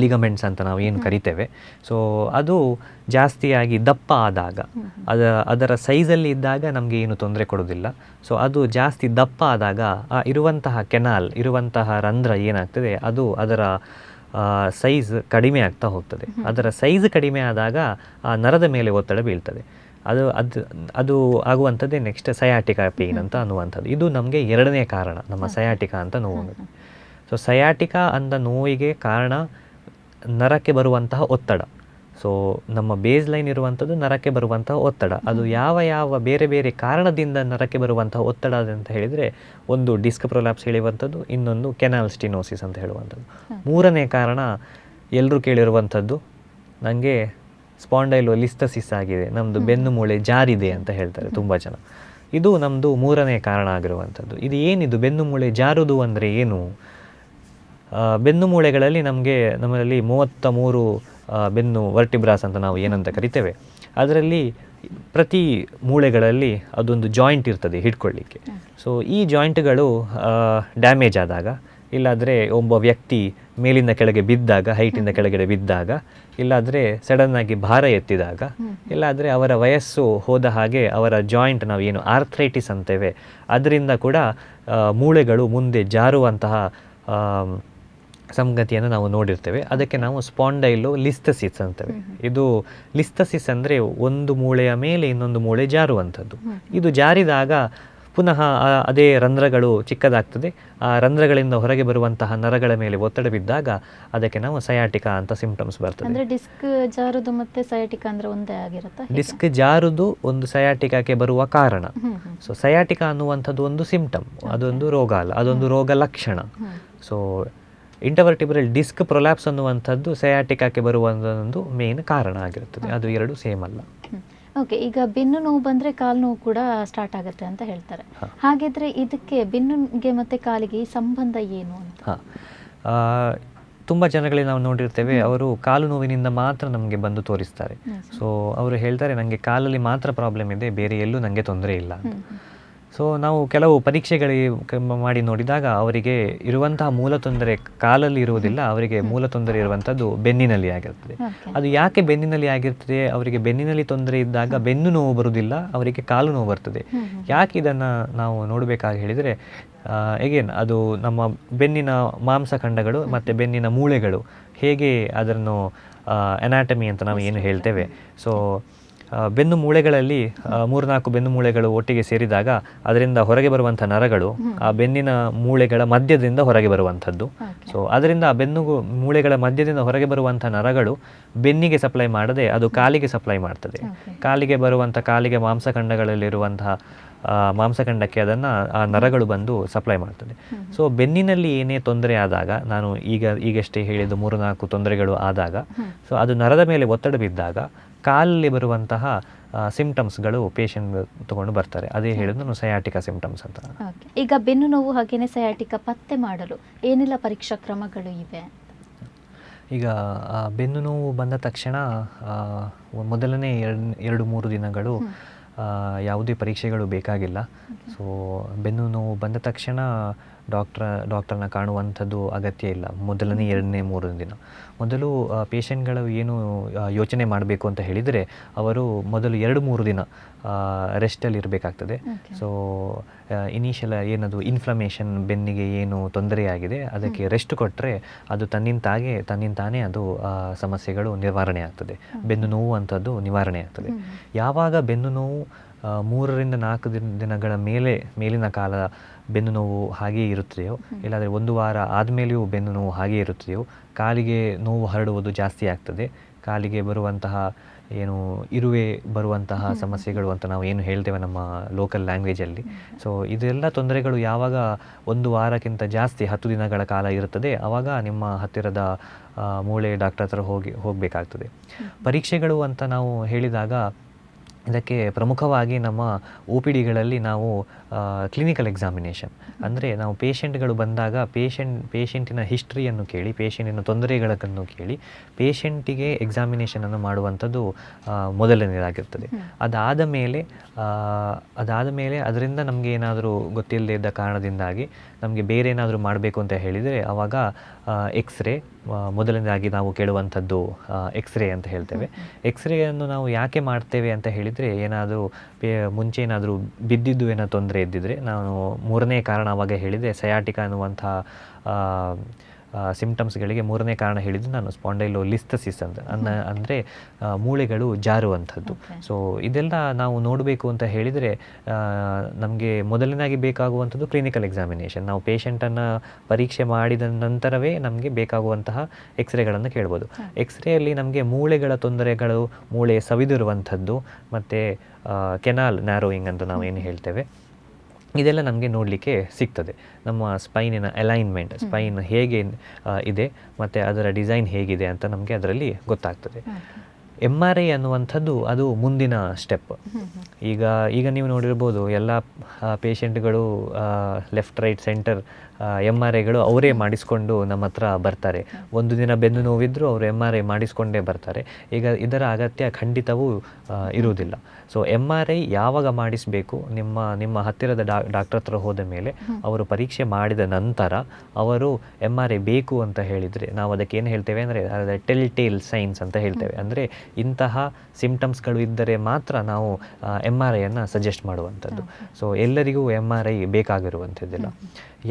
ಲಿಗಮೆಂಟ್ಸ್ ಅಂತ ನಾವು ಏನು ಕರಿತೇವೆ, ಸೊ ಅದು ಜಾಸ್ತಿಯಾಗಿ ದಪ್ಪ ಆದಾಗ, ಅದರ ಸೈಜಲ್ಲಿ ಇದ್ದಾಗ ನಮಗೆ ಏನು ತೊಂದರೆ ಕೊಡೋದಿಲ್ಲ. ಸೊ ಅದು ಜಾಸ್ತಿ ದಪ್ಪ ಆದಾಗ ಇರುವಂತಹ ರಂಧ್ರ ಏನಾಗ್ತದೆ, ಅದು ಅದರ ಸೈಜ್ ಕಡಿಮೆ ಆಗ್ತಾ ಹೋಗ್ತದೆ. ಅದರ ಸೈಜ್ ಕಡಿಮೆ ಆದಾಗ ಆ ನರದ ಮೇಲೆ ಒತ್ತಡ ಬೀಳ್ತದೆ. ಅದು ಆಗುವಂಥದ್ದೇ ನೆಕ್ಸ್ಟ್ ಸಯಾಟಿಕಾ ಪೇಯ್ನ್ ಅಂತ ಅನ್ನುವಂಥದ್ದು. ಇದು ನಮಗೆ ಎರಡನೇ ಕಾರಣ, ನಮ್ಮ ಸಯಾಟಿಕಾ ಅಂತ ನೋವು. ಸೊ ಸಯಾಟಿಕಾ ಅಂತ ನೋವಿಗೆ ಕಾರಣ ನರಕ್ಕೆ ಬರುವಂತಹ ಒತ್ತಡ. ಸೊ ನಮ್ಮ ಬೇಸ್ ಲೈನ್ ಇರುವಂಥದ್ದು ನರಕ್ಕೆ ಬರುವಂತಹ ಒತ್ತಡ. ಅದು ಯಾವ ಬೇರೆ ಬೇರೆ ಕಾರಣದಿಂದ ನರಕ್ಕೆ ಬರುವಂತಹ ಒತ್ತಡ ಅಂತ ಹೇಳಿದರೆ, ಒಂದು ಡಿಸ್ಕ್ ಪ್ರೊಲ್ಯಾಪ್ಸ್ ಹೇಳುವಂಥದ್ದು, ಇನ್ನೊಂದು ಕೆನಾಲ್ ಸ್ಟಿನೋಸಿಸ್ ಅಂತ ಹೇಳುವಂಥದ್ದು. ಮೂರನೇ ಕಾರಣ ಎಲ್ಲರೂ ಕೇಳಿರುವಂಥದ್ದು, ನನಗೆ ಸ್ಪಾಂಡೈಲೋಲಿಸ್ಥಸಿಸ್ ಆಗಿದೆ, ನಮ್ಮದು ಬೆನ್ನು ಮೂಳೆ ಜಾರಿದೆ ಅಂತ ಹೇಳ್ತಾರೆ ತುಂಬ ಜನ. ಇದು ನಮ್ಮದು ಮೂರನೇ ಕಾರಣ ಆಗಿರುವಂಥದ್ದು. ಇದು ಏನಿದು ಬೆನ್ನು ಮೂಳೆ ಜಾರುವುದು ಅಂದರೆ ಏನು? ಬೆನ್ನು ಮೂಳೆಗಳಲ್ಲಿ ನಮ್ಮಲ್ಲಿ 33 ಬೆನ್ನು ವರ್ಟಿಬ್ರಾಸ್ ಅಂತ ನಾವು ಏನಂತ ಕರಿತೇವೆ. ಅದರಲ್ಲಿ ಪ್ರತಿ ಮೂಳೆಗಳಲ್ಲಿ ಅದೊಂದು ಜಾಯಿಂಟ್ ಇರ್ತದೆ ಹಿಡ್ಕೊಳ್ಳಿಕ್ಕೆ. ಸೊ ಈ ಜಾಯಿಂಟ್ಗಳು ಡ್ಯಾಮೇಜ್ ಆದಾಗ, ಇಲ್ಲಾದರೆ ಒಬ್ಬ ವ್ಯಕ್ತಿ ಮೇಲಿಂದ ಕೆಳಗೆ ಬಿದ್ದಾಗ, ಹೈಟಿಂದ ಕೆಳಗಡೆ ಬಿದ್ದಾಗ, ಇಲ್ಲಾದರೆ ಸಡನ್ನಾಗಿ ಭಾರ ಎತ್ತಿದಾಗ, ಇಲ್ಲಾದರೆ ಅವರ ವಯಸ್ಸು ಹೋದ ಹಾಗೆ ಅವರ ಜಾಯಿಂಟ್ ನಾವು ಏನು ಆರ್ಥ್ರೈಟಿಸ್ ಅಂತೇವೆ, ಅದರಿಂದ ಕೂಡ ಮೂಳೆಗಳು ಮುಂದೆ ಜಾರುವಂತಹ ಸಂಗತಿಯನ್ನು ನಾವು ನೋಡಿರ್ತೇವೆ. ಅದಕ್ಕೆ ನಾವು ಸ್ಪಾಂಡೈಲೋಲಿಸ್ಥಸಿಸ್ ಅಂತೇವೆ. ಇದು ಲಿಸ್ಥಸಿಸ್ ಅಂದರೆ ಒಂದು ಮೂಳೆಯ ಮೇಲೆ ಇನ್ನೊಂದು ಮೂಳೆ ಜಾರುವಂಥದ್ದು. ಇದು ಜಾರಿದಾಗ ಪುನಃ ಅದೇ ರಂಧ್ರಗಳು ಚಿಕ್ಕದಾಗ್ತದೆ. ಆ ರಂಧ್ರಗಳಿಂದ ಹೊರಗೆ ಬರುವಂತಹ ನರಗಳ ಮೇಲೆ ಒತ್ತಡ ಬಿದ್ದಾಗ ಅದಕ್ಕೆ ನಾವು ಸಯಾಟಿಕಾ ಅಂತ ಸಿಂಪ್ಟಮ್ಸ್ ಬರ್ತದೆ. ಅಂದ್ರೆ ಡಿಸ್ಕ್ ಜಾರುದು ಮತ್ತೆ ಸಯಾಟಿಕಾ ಅಂದ್ರೆ ಒಂದೇ ಆಗಿರುತ್ತಾ? ಡಿಸ್ಕ್ ಜಾರುದು ಒಂದು ಸಯಾಟಿಕಾಕ್ಕೆ ಬರುವ ಕಾರಣ. ಸೊ ಸಯಾಟಿಕಾ ಅನ್ನುವಂಥದ್ದು ಒಂದು ಸಿಂಪ್ಟಮ್, ಅದೊಂದು ರೋಗ ಅಲ್ಲ, ಅದೊಂದು ರೋಗ ಲಕ್ಷಣ. ಸೊ ಇಂಟರ್ವರ್ಟಿಬ್ರಲ್ ಡಿಸ್ಕ್ ಪ್ರೊಲ್ಯಾಪ್ಸ್ ಅನ್ನುವಂಥದ್ದು ಸಯಾಟಿಕಾಕ್ಕೆ ಬರುವಂಥದ್ದು ಮೇನ್ ಕಾರಣ ಆಗಿರುತ್ತದೆ. ಅದು ಎರಡು ಸೇಮ್ ಅಲ್ಲ. ಓಕೆ, ಈಗ ಬೆನ್ನು ನೋವು ಬಂದರೆ ಕಾಲು ನೋವು ಕೂಡ ಸ್ಟಾರ್ಟ್ ಆಗುತ್ತೆ ಅಂತ ಹೇಳ್ತಾರೆ. ಹಾಗಿದ್ರೆ ಇದಕ್ಕೆ ಬೆನ್ನುಗೆ ಮತ್ತು ಕಾಲಿಗೆ ಈ ಸಂಬಂಧ ಏನು ಅಂತ? ತುಂಬ ಜನಗಳಿಗೆ ನಾವು ನೋಡಿರ್ತೇವೆ, ಅವರು ಕಾಲು ನೋವಿನಿಂದ ಮಾತ್ರ ನಮಗೆ ಬಂದು ತೋರಿಸ್ತಾರೆ. ಸೊ ಅವರು ಹೇಳ್ತಾರೆ, ನನಗೆ ಕಾಲಲ್ಲಿ ಮಾತ್ರ ಪ್ರಾಬ್ಲಮ್ ಇದೆ, ಬೇರೆ ಎಲ್ಲೂ ನನಗೆ ತೊಂದರೆ ಇಲ್ಲ ಅಂತ. ಸೊ ನಾವು ಕೆಲವು ಪರೀಕ್ಷೆಗಳಿಗೆ ಮಾಡಿ ನೋಡಿದಾಗ ಅವರಿಗೆ ಇರುವಂತಹ ಮೂಲ ತೊಂದರೆ ಕಾಲಲ್ಲಿ ಇರುವುದಿಲ್ಲ, ಅವರಿಗೆ ಮೂಲ ತೊಂದರೆ ಇರುವಂಥದ್ದು ಬೆನ್ನಿನಲ್ಲಿ ಆಗಿರ್ತದೆ. ಅದು ಯಾಕೆ ಬೆನ್ನಿನಲ್ಲಿ ಆಗಿರ್ತದೆ? ಅವರಿಗೆ ಬೆನ್ನಿನಲ್ಲಿ ತೊಂದರೆ ಇದ್ದಾಗ ಬೆನ್ನು ನೋವು ಬರುವುದಿಲ್ಲ, ಅವರಿಗೆ ಕಾಲು ನೋವು ಬರ್ತದೆ. ಯಾಕೆ ಇದನ್ನು ನಾವು ನೋಡಬೇಕಾಗಿ ಹೇಳಿದರೆ, ಎಗೇನ್ ಅದು ನಮ್ಮ ಬೆನ್ನಿನ ಮಾಂಸಖಂಡಗಳು ಮತ್ತು ಬೆನ್ನಿನ ಮೂಳೆಗಳು ಹೇಗೆ ಅದನ್ನು ಅನಾಟಮಿ ಅಂತ ನಾವು ಏನು ಹೇಳ್ತೇವೆ. ಸೊ ಬೆನ್ನು ಮೂಳೆಗಳಲ್ಲಿ 3-4 ಬೆನ್ನು ಮೂಳೆಗಳು ಒಟ್ಟಿಗೆ ಸೇರಿದಾಗ ಅದರಿಂದ ಹೊರಗೆ ಬರುವಂಥ ನರಗಳು ಆ ಬೆನ್ನಿನ ಮೂಳೆಗಳ ಮಧ್ಯದಿಂದ ಹೊರಗೆ ಬರುವಂಥದ್ದು. ಸೊ ಅದರಿಂದ ಆ ಬೆನ್ನು ಮೂಳೆಗಳ ಮಧ್ಯದಿಂದ ಹೊರಗೆ ಬರುವಂಥ ನರಗಳು ಬೆನ್ನಿಗೆ ಸಪ್ಲೈ ಮಾಡದೆ ಅದು ಕಾಲಿಗೆ ಸಪ್ಲೈ ಮಾಡ್ತದೆ. ಕಾಲಿಗೆ ಮಾಂಸಖಂಡಗಳಲ್ಲಿರುವಂತಹ ಮಾಂಸಖಂಡಕ್ಕೆ ಅದನ್ನು ಆ ನರಗಳು ಬಂದು ಸಪ್ಲೈ ಮಾಡ್ತದೆ. ಸೊ ಬೆನ್ನಿನಲ್ಲಿ ಏನೇ ತೊಂದರೆ ಆದಾಗ, ನಾನು ಈಗಷ್ಟೇ ಹೇಳಿದ 3-4 ತೊಂದರೆಗಳು ಆದಾಗ, ಸೊ ಅದು ನರದ ಮೇಲೆ ಒತ್ತಡ ಬಿದ್ದಾಗ ಕಾಲಲ್ಲಿ ಬರುವಂತಹ ಸಿಂಪ್ಟಮ್ಸ್ಗಳು ಪೇಷಂಟ್ ತಗೊಂಡು ಬರ್ತಾರೆ. ಅದೇ ಹೇಳಿದ್ದು ನಾನು ಸಯಾಟಿಕಾ ಸಿಂಪ್ಟಮ್ಸ್ ಅಂತ. ಈಗ ಬೆನ್ನು ನೋವು ಹಾಗೇನೆ ಸಯಾಟಿಕಾ ಪತ್ತೆ ಮಾಡಲು ಏನೆಲ್ಲ ಪರೀಕ್ಷಾ ಕ್ರಮಗಳು ಇವೆ? ಈಗ ಬೆನ್ನು ನೋವು ಬಂದ ತಕ್ಷಣ ಮೊದಲನೇ 2-3 ದಿನಗಳು ಯಾವುದೇ ಪರೀಕ್ಷೆಗಳು ಬೇಕಾಗಿಲ್ಲ. ಸೊ ಬೆನ್ನು ನೋವು ಬಂದ ತಕ್ಷಣ ಡಾಕ್ಟರ್ನ ಕಾಣುವಂಥದ್ದು ಅಗತ್ಯ ಇಲ್ಲ ಮೊದಲನೇ 2ನೇ 3ನೇ ದಿನ. ಮೊದಲು ಪೇಷಂಟ್ಗಳು ಏನು ಯೋಚನೆ ಮಾಡಬೇಕು ಅಂತ ಹೇಳಿದರೆ, ಅವರು ಮೊದಲು 2-3 ದಿನ ರೆಸ್ಟಲ್ಲಿ ಇರಬೇಕಾಗ್ತದೆ. ಸೊ ಇನಿಷಿಯಲ್ ಏನದು ಇನ್ಫ್ಲಮೇಷನ್, ಬೆನ್ನಿಗೆ ಏನು ತೊಂದರೆಯಾಗಿದೆ ಅದಕ್ಕೆ ರೆಸ್ಟ್ ಕೊಟ್ಟರೆ ಅದು ತನ್ನಿಂತಾನೇ ಅದು ಸಮಸ್ಯೆಗಳು ನಿವಾರಣೆ ಆಗ್ತದೆ. ಬೆನ್ನು ನೋವು ಅಂಥದ್ದು ನಿವಾರಣೆ ಆಗ್ತದೆ. ಯಾವಾಗ ಬೆನ್ನು ನೋವು 3-4 ದಿನಗಳ ಮೇಲಿನ ಕಾಲ ಬೆನ್ನು ನೋವು ಹಾಗೆಯೇ ಇರುತ್ತದೆಯೋ, ಇಲ್ಲಾಂದರೆ 1 ವಾರ ಆದಮೇಲೆಯೂ ಬೆನ್ನು ನೋವು ಹಾಗೆಯೇ ಇರುತ್ತದೆಯೋ, ಕಾಲಿಗೆ ನೋವು ಹರಡುವುದು ಜಾಸ್ತಿ ಆಗ್ತದೆ, ಕಾಲಿಗೆ ಬರುವಂತಹ ಏನು ಇರುವೆ ಬರುವಂತಹ ಸಮಸ್ಯೆಗಳು ಅಂತ ನಾವು ಏನು ಹೇಳ್ತೇವೆ ನಮ್ಮ ಲೋಕಲ್ ಲ್ಯಾಂಗ್ವೇಜಲ್ಲಿ. ಸೊ ಇದೆಲ್ಲ ತೊಂದರೆಗಳು ಯಾವಾಗ 1 ವಾರಕ್ಕಿಂತ ಜಾಸ್ತಿ 10 ದಿನಗಳ ಕಾಲ ಇರುತ್ತದೆ, ಆವಾಗ ನಿಮ್ಮ ಹತ್ತಿರದ ಮೂಳೆ ಡಾಕ್ಟರ್ ಹತ್ರ ಹೋಗಬೇಕಾಗ್ತದೆ. ಪರೀಕ್ಷೆಗಳು ಅಂತ ನಾವು ಹೇಳಿದಾಗ ಇದಕ್ಕೆ ಪ್ರಮುಖವಾಗಿ ನಮ್ಮ OPDಗಳಲ್ಲಿ ನಾವು ಕ್ಲಿನಿಕಲ್ ಎಕ್ಸಾಮಿನೇಷನ್, ಅಂದರೆ ನಾವು ಪೇಷಂಟ್ಗಳು ಬಂದಾಗ ಪೇಷಂಟಿನ ಹಿಸ್ಟ್ರಿಯನ್ನು ಕೇಳಿ, ಪೇಷಂಟಿನ ತೊಂದರೆಗಳನ್ನು ಕೇಳಿ, ಪೇಷಂಟಿಗೆ ಎಕ್ಸಾಮಿನೇಷನನ್ನು ಮಾಡುವಂಥದ್ದು ಮೊದಲನೇದಾಗಿರ್ತದೆ. ಅದಾದ ಮೇಲೆ ಅದರಿಂದ ನಮಗೆ ಏನಾದರೂ ಗೊತ್ತಿಲ್ಲದೆ ಇದ್ದ ಕಾರಣದಿಂದಾಗಿ ನಮಗೆ ಬೇರೆ ಏನಾದರೂ ಮಾಡಬೇಕು ಅಂತ ಹೇಳಿದರೆ, ಆವಾಗ ಎಕ್ಸ್ರೇ ಮೊದಲನೇದಾಗಿ ನಾವು ಕೇಳುವಂಥದ್ದು ಎಕ್ಸ್ರೇ ಅಂತ ಹೇಳ್ತೇವೆ. ಎಕ್ಸ್ರೇಯನ್ನು ನಾವು ಯಾಕೆ ಮಾಡ್ತೇವೆ ಅಂತ ಹೇಳಿದರೆ, ಏನಾದರೂ ಮುಂಚೆ ಏನಾದರೂ ಬಿದ್ದಿದ್ದು ಏನೋ ತೊಂದರೆ ಇದ್ದಿದ್ರೆ, ನಾನು 3ನೇ ಕಾರಣ ಆವಾಗ ಹೇಳಿದೆ, ಸಯಾಟಿಕಾ ಅನ್ನುವಂಥ ಸಿಂಪ್ಟಮ್ಸ್ಗಳಿಗೆ 3ನೇ ಕಾರಣ ಹೇಳಿದ್ದು ನಾನು ಸ್ಪಾಂಡೈಲೋಲಿಸ್ಥಸಿಸ್ ಅಂದರೆ ಮೂಳೆಗಳು ಜಾರುವಂಥದ್ದು. ಸೊ ಇದೆಲ್ಲ ನಾವು ನೋಡಬೇಕು ಅಂತ ಹೇಳಿದರೆ ನಮಗೆ ಮೊದಲನೇದಾಗಿ ಬೇಕಾಗುವಂಥದ್ದು ಕ್ಲಿನಿಕಲ್ ಎಕ್ಸಾಮಿನೇಷನ್. ನಾವು ಪೇಷಂಟನ್ನು ಪರೀಕ್ಷೆ ಮಾಡಿದ ನಂತರವೇ ನಮಗೆ ಬೇಕಾಗುವಂತಹ ಎಕ್ಸ್ರೇಗಳನ್ನು ಕೇಳ್ಬೋದು. ಎಕ್ಸ್ರೇಯಲ್ಲಿ ನಮಗೆ ಮೂಳೆಗಳ ತೊಂದರೆಗಳು, ಮೂಳೆ ಸವಿದಿರುವಂಥದ್ದು, ಮತ್ತು ಕೆನಾಲ್ ನ್ಯಾರೋಯಿಂಗ್ ಅಂತ ನಾವು ಏನು ಹೇಳ್ತೇವೆ, ಇದೆಲ್ಲ ನಮಗೆ ನೋಡಲಿಕ್ಕೆ ಸಿಗ್ತದೆ. ನಮ್ಮ ಸ್ಪೈನಿನ ಅಲೈನ್ಮೆಂಟ್, ಸ್ಪೈನ್ ಹೇಗೆ ಇದೆ ಮತ್ತು ಅದರ ಡಿಸೈನ್ ಹೇಗಿದೆ ಅಂತ ನಮಗೆ ಅದರಲ್ಲಿ ಗೊತ್ತಾಗ್ತದೆ. MRI ಅನ್ನುವಂಥದ್ದು ಅದು ಮುಂದಿನ ಸ್ಟೆಪ್. ಈಗ ನೀವು ನೋಡಿರ್ಬೋದು, ಎಲ್ಲ ಪೇಷಂಟ್ಗಳು ಲೆಫ್ಟ್ ರೈಟ್ ಸೆಂಟರ್ MRIಗಳು ಅವರೇ ಮಾಡಿಸ್ಕೊಂಡು ನಮ್ಮ ಹತ್ರ ಬರ್ತಾರೆ. 1 ದಿನ ಬೆನ್ನು ನೋವಿದ್ದರೂ ಅವರು MRI ಮಾಡಿಸ್ಕೊಂಡೇ ಬರ್ತಾರೆ. ಈಗ ಇದರ ಅಗತ್ಯ ಖಂಡಿತವೂ ಇರುವುದಿಲ್ಲ. ಸೊ MRI ಯಾವಾಗ ಮಾಡಿಸಬೇಕು, ನಿಮ್ಮ ಹತ್ತಿರದ ಡಾಕ್ಟರ್ ಹತ್ರ ಹೋದ ಮೇಲೆ ಅವರು ಪರೀಕ್ಷೆ ಮಾಡಿದ ನಂತರ ಅವರು MRI ಬೇಕು ಅಂತ ಹೇಳಿದರೆ, ನಾವು ಅದಕ್ಕೆ ಏನು ಹೇಳ್ತೇವೆ ಅಂದರೆ ಟೆಲ್ ಸೈನ್ಸ್ ಅಂತ ಹೇಳ್ತೇವೆ. ಅಂದರೆ ಇಂತಹ ಸಿಂಪ್ಟಮ್ಸ್ಗಳು ಇದ್ದರೆ ಮಾತ್ರ ನಾವು MRIಯನ್ನು ಸಜೆಸ್ಟ್ ಮಾಡುವಂಥದ್ದು. ಸೊ ಎಲ್ಲರಿಗೂ MRI ಬೇಕಾಗಿರುವಂಥದ್ದಿಲ್ಲ.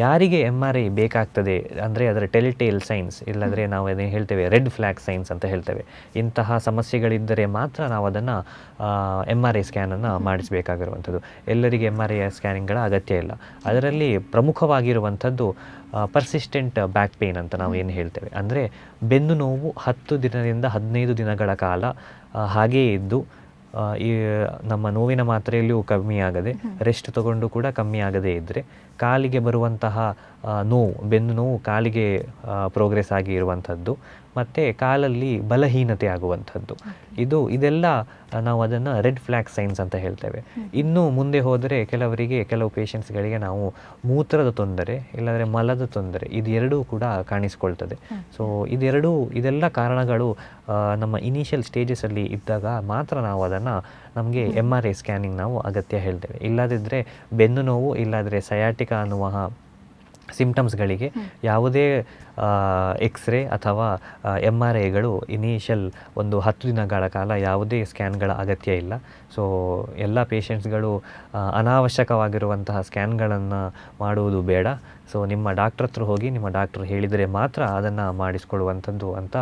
ಯಾರಿಗೆ MRI ಬೇಕಾಗ್ತದೆ ಅಂದರೆ ಅದರ ಟೆಲ್ ಸೈನ್ಸ್, ಇಲ್ಲಾಂದರೆ ನಾವು ಅದೇನು ಹೇಳ್ತೇವೆ ರೆಡ್ ಫ್ಲ್ಯಾಗ್ ಸೈನ್ಸ್ ಅಂತ ಹೇಳ್ತೇವೆ, ಇಂತಹ ಸಮಸ್ಯೆಗಳಿದ್ದರೆ ಮಾತ್ರ ನಾವು ಅದನ್ನು MRI ಸ್ಕ್ಯಾನನ್ನು ಮಾಡಿಸಬೇಕಾಗಿರುವಂಥದ್ದು. ಎಲ್ಲರಿಗೆ MRI ಸ್ಕ್ಯಾನಿಂಗ್ಗಳ ಅಗತ್ಯ ಇಲ್ಲ. ಅದರಲ್ಲಿ ಪ್ರಮುಖವಾಗಿರುವಂಥದ್ದು ಪರ್ಸಿಸ್ಟೆಂಟ್ ಬ್ಯಾಕ್ ಪೇನ್ ಅಂತ ನಾವು ಏನು ಹೇಳ್ತೇವೆ. ಅಂದರೆ ಬೆನ್ನು ನೋವು 10 ದಿನದಿಂದ 15 ದಿನಗಳ ಕಾಲ ಹಾಗೇ ಇದ್ದು, ಈ ನಮ್ಮ ನೋವಿನ ಮಾತ್ರೆಯಲ್ಲಿಯೂ ಕಮ್ಮಿ ಆಗದೆ, ರೆಸ್ಟ್ ತಗೊಂಡು ಕೂಡ ಕಮ್ಮಿ ಆಗದೇ ಇದ್ದರೆ, ಕಾಲಿಗೆ ಬರುವಂತಹ ನೋವು, ಬೆನ್ನು ನೋವು ಕಾಲಿಗೆ ಪ್ರೋಗ್ರೆಸ್ ಆಗಿ ಇರುವಂಥದ್ದು, ಮತ್ತು ಕಾಲಲ್ಲಿ ಬಲಹೀನತೆ ಆಗುವಂಥದ್ದು, ಇದೆಲ್ಲ ನಾವು ಅದನ್ನು ರೆಡ್ ಫ್ಲ್ಯಾಗ್ ಸೈನ್ಸ್ ಅಂತ ಹೇಳ್ತೇವೆ. ಇನ್ನು ಮುಂದೆ ಹೋದರೆ ಕೆಲವು ಪೇಷಂಟ್ಸ್ಗಳಿಗೆ ನಾವು ಮೂತ್ರದ ತೊಂದರೆ, ಇಲ್ಲಾಂದರೆ ಮಲದ ತೊಂದರೆ, ಇದೆರಡೂ ಕೂಡ ಕಾಣಿಸ್ಕೊಳ್ತದೆ. ಸೊ ಇದೆಲ್ಲ ಕಾರಣಗಳು ನಮ್ಮ ಇನಿಷಿಯಲ್ ಸ್ಟೇಜಸಲ್ಲಿ ಇದ್ದಾಗ ಮಾತ್ರ ನಾವು ನಮಗೆ MRI ಸ್ಕ್ಯಾನಿಂಗ್ ನಾವು ಅಗತ್ಯ ಹೇಳ್ತೇವೆ. ಇಲ್ಲದಿದ್ದರೆ ಬೆನ್ನು ನೋವು, ಇಲ್ಲಾದರೆ ಸಯಾಟಿಕಾ ಅನ್ನುವ ಸಿಂಪ್ಟಮ್ಸ್ಗಳಿಗೆ ಯಾವುದೇ ಎಕ್ಸ್ರೇ ಅಥವಾ MRIಗಳು ಇನಿಷಿಯಲ್ 10 ದಿನಗಳ ಕಾಲ ಯಾವುದೇ ಸ್ಕ್ಯಾನ್ಗಳ ಅಗತ್ಯ ಇಲ್ಲ. ಸೊ ಎಲ್ಲ ಪೇಷಂಟ್ಸ್ಗಳು ಅನಾವಶ್ಯಕವಾಗಿರುವಂತಹ ಸ್ಕ್ಯಾನ್ಗಳನ್ನು ಮಾಡುವುದು ಬೇಡ. ಸೊ ನಿಮ್ಮ ಡಾಕ್ಟ್ರ್ ಹತ್ರ ಹೋಗಿ ನಿಮ್ಮ ಡಾಕ್ಟ್ರ್ ಹೇಳಿದರೆ ಮಾತ್ರ ಅದನ್ನು ಮಾಡಿಸ್ಕೊಳ್ಳುವಂಥದ್ದು ಅಂತ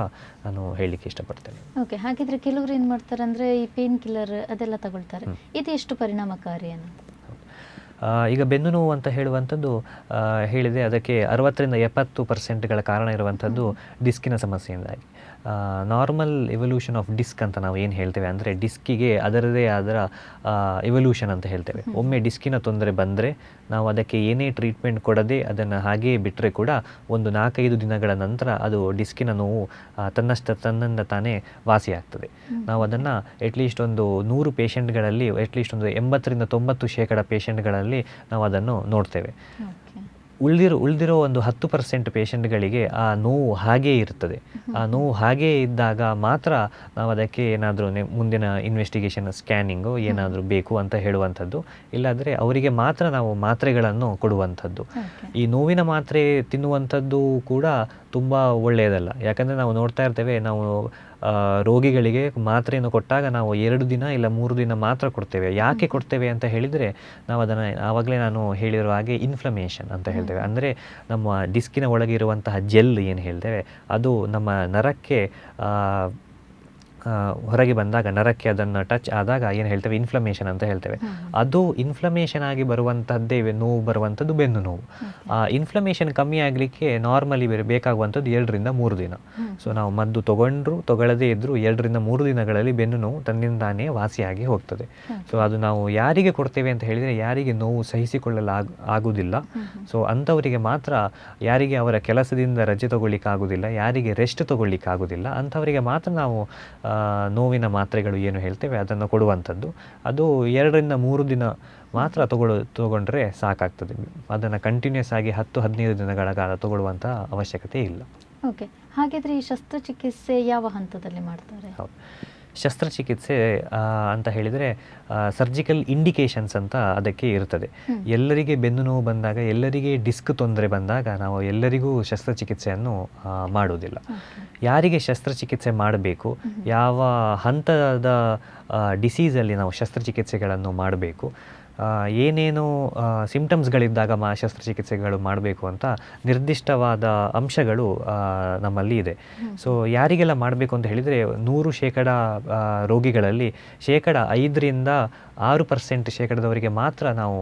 ನಾನು ಹೇಳಲಿಕ್ಕೆ ಇಷ್ಟಪಡ್ತೇನೆ. ಓಕೆ, ಹಾಗಿದ್ರೆ ಕೆಲವರು ಏನು ಮಾಡ್ತಾರೆ ಅಂದರೆ ಈ ಪೇನ್ ಕಿಲ್ಲರ್ ಅದೆಲ್ಲ ತಗೊಳ್ತಾರೆ, ಇದು ಎಷ್ಟು ಪರಿಣಾಮಕಾರಿ ಅನ್ನೋ? ಈಗ ಬೆನ್ನು ನೋವು ಅಂತ ಹೇಳುವಂಥದ್ದು ಹೇಳಿದೆ, ಅದಕ್ಕೆ 60-70% ಕಾರಣ ಇರುವಂಥದ್ದು ಡಿಸ್ಕಿನ ಸಮಸ್ಯೆಯಿಂದಾಗಿ. ನಾರ್ಮಲ್ ಎವಲ್ಯೂಷನ್ ಆಫ್ ಡಿಸ್ಕ್ ಅಂತ ನಾವು ಏನು ಹೇಳ್ತೇವೆ ಅಂದರೆ, ಡಿಸ್ಕಿಗೆ ಅದರದೇ ಆದ ಎವಲ್ಯೂಷನ್ ಅಂತ ಹೇಳ್ತೇವೆ. ಒಮ್ಮೆ ಡಿಸ್ಕಿನ ತೊಂದರೆ ಬಂದರೆ ನಾವು ಅದಕ್ಕೆ ಏನೇ ಟ್ರೀಟ್ಮೆಂಟ್ ಕೊಡದೆ ಅದನ್ನು ಹಾಗೆಯೇ ಬಿಟ್ಟರೆ ಕೂಡ 1-4-5 ದಿನಗಳ ನಂತರ ಅದು ಡಿಸ್ಕಿನ ನೋವು ತನ್ನಿಂದ ತಾನೇ ವಾಸಿಯಾಗ್ತದೆ. ನಾವು ಅದನ್ನು ಅಟ್ಲೀಸ್ಟ್ ಒಂದು 100 ಪೇಷಂಟ್ಗಳಲ್ಲಿ ಅಟ್ಲೀಸ್ಟ್ ಒಂದು 80-90% ಪೇಷಂಟ್ಗಳಲ್ಲಿ ನಾವು ಅದನ್ನು ನೋಡ್ತೇವೆ. ಉಳಿದಿರೋ ಒಂದು 10% ಪೇಷಂಟ್ಗಳಿಗೆ ಆ ನೋವು ಹಾಗೇ ಇರ್ತದೆ. ಆ ನೋವು ಹಾಗೇ ಇದ್ದಾಗ ಮಾತ್ರ ನಾವು ಅದಕ್ಕೆ ಏನಾದರೂ ಮುಂದಿನ ಇನ್ವೆಸ್ಟಿಗೇಷನ್ ಸ್ಕ್ಯಾನಿಂಗು ಏನಾದರೂ ಬೇಕು ಅಂತ ಹೇಳುವಂಥದ್ದು. ಇಲ್ಲಾಂದರೆ ಅವರಿಗೆ ಮಾತ್ರ ನಾವು ಮಾತ್ರೆಗಳನ್ನು ಕೊಡುವಂಥದ್ದು. ಈ ನೋವಿನ ಮಾತ್ರೆ ತಿನ್ನುವಂಥದ್ದು ಕೂಡ ತುಂಬ ಒಳ್ಳೆಯದಲ್ಲ. ಯಾಕಂದರೆ ನಾವು ನೋಡ್ತಾ ಇರ್ತೇವೆ, ನಾವು ರೋಗಿಗಳಿಗೆ ಮಾತ್ರೆಯನ್ನು ಕೊಟ್ಟಾಗ ನಾವು 2 ದಿನ ಇಲ್ಲ 3 ದಿನ ಮಾತ್ರ ಕೊಡ್ತೇವೆ. ಯಾಕೆ ಕೊಡ್ತೇವೆ ಅಂತ ಹೇಳಿದರೆ, ನಾವು ಅದನ್ನು ಆವಾಗಲೇ ನಾನು ಹೇಳಿರೋ ಹಾಗೆ ಇನ್ಫ್ಲಮೇಷನ್ ಅಂತ ಹೇಳ್ತೇವೆ. ಅಂದರೆ ನಮ್ಮ ಡಿಸ್ಕಿನ ಒಳಗೆ ಇರುವಂತಹ ಜೆಲ್ ಏನು ಹೇಳ್ತೇವೆ, ಅದು ನಮ್ಮ ನರಕ್ಕೆ ಹೊರಗೆ ಬಂದಾಗ, ನರಕ್ಕೆ ಅದನ್ನು ಟಚ್ ಆದಾಗ ಏನು ಹೇಳ್ತೇವೆ, ಇನ್ಫ್ಲಮೇಷನ್ ಅಂತ ಹೇಳ್ತೇವೆ. ಅದು ಇನ್ಫ್ಲಮೇಷನ್ ಆಗಿ ಬರುವಂಥದ್ದೇ ನೋವು ಬರುವಂಥದ್ದು ಬೆನ್ನು ನೋವು. ಆ ಇನ್ಫ್ಲಮೇಷನ್ ಕಮ್ಮಿ ಆಗಲಿಕ್ಕೆ ನಾರ್ಮಲಿ ಬೇಕಾಗುವಂಥದ್ದು 2 ರಿಂದ 3 ದಿನ. ಸೊ ನಾವು ಮದ್ದು ತಗೊಳ್ಳದೇ ಇದ್ದರೂ 2 ರಿಂದ 3 ದಿನಗಳಲ್ಲಿ ಬೆನ್ನು ನೋವು ತನ್ನಿಂದಾನೇ ವಾಸಿಯಾಗಿ ಹೋಗ್ತದೆ. ಸೊ ಅದು ನಾವು ಯಾರಿಗೆ ಕೊಡ್ತೇವೆ ಅಂತ ಹೇಳಿದರೆ, ಯಾರಿಗೆ ನೋವು ಆಗುವುದಿಲ್ಲ, ಸೊ ಅಂಥವರಿಗೆ ಮಾತ್ರ, ಯಾರಿಗೆ ಅವರ ಕೆಲಸದಿಂದ ರಜೆ ತಗೊಳ್ಳಿಕ್ಕೆ ಆಗೋದಿಲ್ಲ, ಯಾರಿಗೆ ರೆಸ್ಟ್ ತಗೊಳ್ಳಿಕ್ಕೆ ಆಗೋದಿಲ್ಲ, ಅಂಥವರಿಗೆ ಮಾತ್ರ ನಾವು ನೋವಿನ ಮಾತ್ರೆಗಳು ಏನು ಹೇಳ್ತೇವೆ ಅದನ್ನು ಕೊಡುವಂಥದ್ದು. ಅದು 2 ರಿಂದ 3 ದಿನ ಮಾತ್ರ ತಗೊಂಡ್ರೆ ಸಾಕಾಗ್ತದೆ. ಅದನ್ನು ಕಂಟಿನ್ಯೂಸ್ ಆಗಿ 10-15 ದಿನಗಳ ಕಾಲ ತಗೊಳ್ಳುವಂಥ ಅವಶ್ಯಕತೆ ಇಲ್ಲ. ಓಕೆ, ಹಾಗಿದ್ರೆ ಈ ಶಸ್ತ್ರಚಿಕಿತ್ಸೆ ಯಾವ ಹಂತದಲ್ಲಿ ಮಾಡ್ತಾರೆ? ಹೌದು, ಶಸ್ತ್ರಚಿಕಿತ್ಸೆ ಅಂತ ಹೇಳಿದರೆ ಸರ್ಜಿಕಲ್ ಇಂಡಿಕೇಶನ್ಸ್ ಅಂತ ಅದಕ್ಕೆ ಇರ್ತದೆ. ಎಲ್ಲರಿಗೆ ಬೆನ್ನು ನೋವು ಬಂದಾಗ, ಎಲ್ಲರಿಗೆ ಡಿಸ್ಕ್ ತೊಂದರೆ ಬಂದಾಗ ನಾವು ಎಲ್ಲರಿಗೂ ಶಸ್ತ್ರಚಿಕಿತ್ಸೆಯನ್ನು ಮಾಡುವುದಿಲ್ಲ. ಯಾರಿಗೆ ಶಸ್ತ್ರಚಿಕಿತ್ಸೆ ಮಾಡಬೇಕು, ಯಾವ ಹಂತದ ಡಿಸೀಸಲ್ಲಿ ನಾವು ಶಸ್ತ್ರಚಿಕಿತ್ಸೆಗಳನ್ನು ಮಾಡಬೇಕು, ಏನೇನು ಸಿಂಪ್ಟಮ್ಸ್ಗಳಿದ್ದಾಗ ಶಸ್ತ್ರಚಿಕಿತ್ಸೆಗಳು ಮಾಡಬೇಕು ಅಂತ ನಿರ್ದಿಷ್ಟವಾದ ಅಂಶಗಳು ನಮ್ಮಲ್ಲಿ ಇದೆ. ಸೊ ಯಾರಿಗೆಲ್ಲ ಮಾಡಬೇಕು ಅಂತ ಹೇಳಿದರೆ, 100% ರೋಗಿಗಳಲ್ಲಿ 5% ರಿಂದ 6% ಶೇಕಡದವರಿಗೆ ಮಾತ್ರ ನಾವು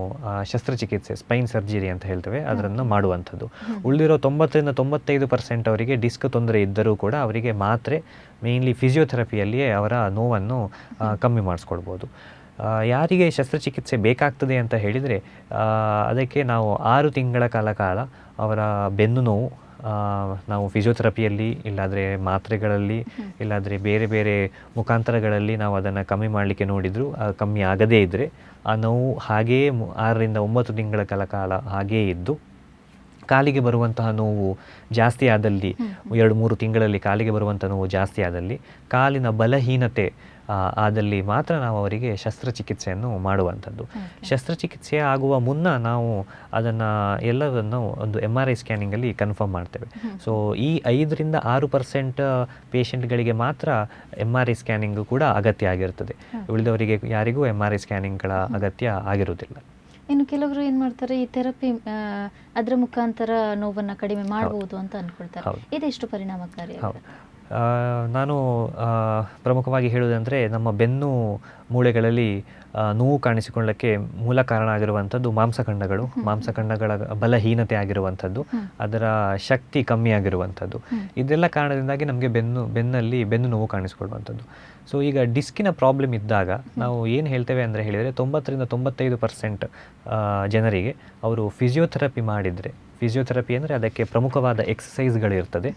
ಶಸ್ತ್ರಚಿಕಿತ್ಸೆ, ಸ್ಪೈನ್ ಸರ್ಜರಿ ಅಂತ ಹೇಳ್ತೇವೆ, ಅದನ್ನು ಮಾಡುವಂಥದ್ದು. ಉಳಿದಿರೋ 90 ರಿಂದ 95% ಅವರಿಗೆ ಡಿಸ್ಕ್ ತೊಂದರೆ ಇದ್ದರೂ ಕೂಡ ಅವರಿಗೆ ಮಾತ್ರೆ, ಮೇಯ್ನ್ಲಿ ಫಿಸಿಯೋಥೆರಪಿಯಲ್ಲಿಯೇ ಅವರ ನೋವನ್ನು ಕಮ್ಮಿ ಮಾಡಿಸ್ಕೊಳ್ಬೋದು. ಯಾರಿಗೆ ಶಸ್ತ್ರಚಿಕಿತ್ಸೆ ಬೇಕಾಗ್ತದೆ ಅಂತ ಹೇಳಿದರೆ, ಅದಕ್ಕೆ ನಾವು 6 ತಿಂಗಳ ಕಾಲ ಅವರ ಬೆನ್ನು ನೋವು ನಾವು ಫಿಸಿಯೋಥೆರಪಿಯಲ್ಲಿ, ಇಲ್ಲಾಂದರೆ ಮಾತ್ರೆಗಳಲ್ಲಿ, ಇಲ್ಲಾಂದರೆ ಬೇರೆ ಬೇರೆ ಮುಖಾಂತರಗಳಲ್ಲಿ ನಾವು ಅದನ್ನು ಕಮ್ಮಿ ಮಾಡಲಿಕ್ಕೆ ನೋಡಿದರೂ ಕಮ್ಮಿ ಆಗದೇ ಇದ್ದರೆ, ಆ ನೋವು ಹಾಗೆಯೇ 6 ರಿಂದ 9 ತಿಂಗಳ ಕಾಲ ಹಾಗೇ ಇದ್ದು, ಕಾಲಿಗೆ ಬರುವಂತಹ ನೋವು ಜಾಸ್ತಿ ಆದಲ್ಲಿ, 2-3 ತಿಂಗಳಲ್ಲಿ ಕಾಲಿಗೆ ಬರುವಂಥ ನೋವು ಜಾಸ್ತಿ ಆದಲ್ಲಿ, ಕಾಲಿನ ಬಲಹೀನತೆ ಆದಲ್ಲಿ ಮಾತ್ರ ನಾವು ಅವರಿಗೆ ಶಸ್ತ್ರಚಿಕಿತ್ಸೆಯನ್ನು ಮಾಡುವಂಥದ್ದು. ಶಸ್ತ್ರಚಿಕಿತ್ಸೆ ಆಗುವ ಮುನ್ನ ನಾವು ಅದನ್ನು ಎಲ್ಲವನ್ನು ಒಂದು MRI ಸ್ಕ್ಯಾನಿಂಗಲ್ಲಿ ಕನ್ಫರ್ಮ್ ಮಾಡ್ತೇವೆ. ಸೊ ಈ 5 ರಿಂದ 6% ಪೇಷಂಟ್ಗಳಿಗೆ ಮಾತ್ರ MRI ಸ್ಕ್ಯಾನಿಂಗು ಕೂಡ ಅಗತ್ಯ ಆಗಿರ್ತದೆ. ಉಳಿದವರಿಗೆ ಯಾರಿಗೂ MRI ಸ್ಕ್ಯಾನಿಂಗ್ಗಳ ಅಗತ್ಯ ಆಗಿರುವುದಿಲ್ಲ. ಇನ್ನು ಕೆಲವರು ಏನು ಮಾಡ್ತಾರೆ, ಈ ಥೆರಪಿ ಅದರ ಮುಖಾಂತರ ನೋವನ್ನು ಕಡಿಮೆ ಮಾಡಬಹುದು ಅಂತ ಅಂದ್ಕೊಳ್ತಾರೆ. ಇದೆಷ್ಟು ಪರಿಣಾಮಕಾರಿ? ನಾನು ಪ್ರಮುಖವಾಗಿ ಹೇಳುವುದಂದರೆ, ನಮ್ಮ ಬೆನ್ನು ಮೂಳೆಗಳಲ್ಲಿ ನೋವು ಕಾಣಿಸಿಕೊಳ್ಳಕ್ಕೆ ಮೂಲ ಕಾರಣ ಆಗಿರುವಂಥದ್ದು ಮಾಂಸಖಂಡಗಳ ಬಲಹೀನತೆ ಆಗಿರುವಂಥದ್ದು, ಅದರ ಶಕ್ತಿ ಕಮ್ಮಿ ಆಗಿರುವಂಥದ್ದು. ಇದೆಲ್ಲ ಕಾರಣದಿಂದಾಗಿ ನಮಗೆ ಬೆನ್ನಲ್ಲಿ ಬೆನ್ನು ನೋವು ಕಾಣಿಸಿಕೊಳ್ಳುವಂಥದ್ದು. ಸೊ ಈಗ ಡಿಸ್ಕಿನ ಪ್ರಾಬ್ಲಮ್ ಇದ್ದಾಗ ನಾವು ಏನು ಹೇಳ್ತೇವೆ ಅಂದರೆ ಹೇಳಿದರೆ, 90 ರಿಂದ 95% ಜನರಿಗೆ ಅವರು ಫಿಸಿಯೋಥೆರಪಿ ಮಾಡಿದರೆ, ಫಿಸಿಯೋಥೆರಪಿ ಅಂದರೆ ಅದಕ್ಕೆ ಪ್ರಮುಖವಾದ ಎಕ್ಸಸೈಸ್ಗಳಿರ್ತದೆ.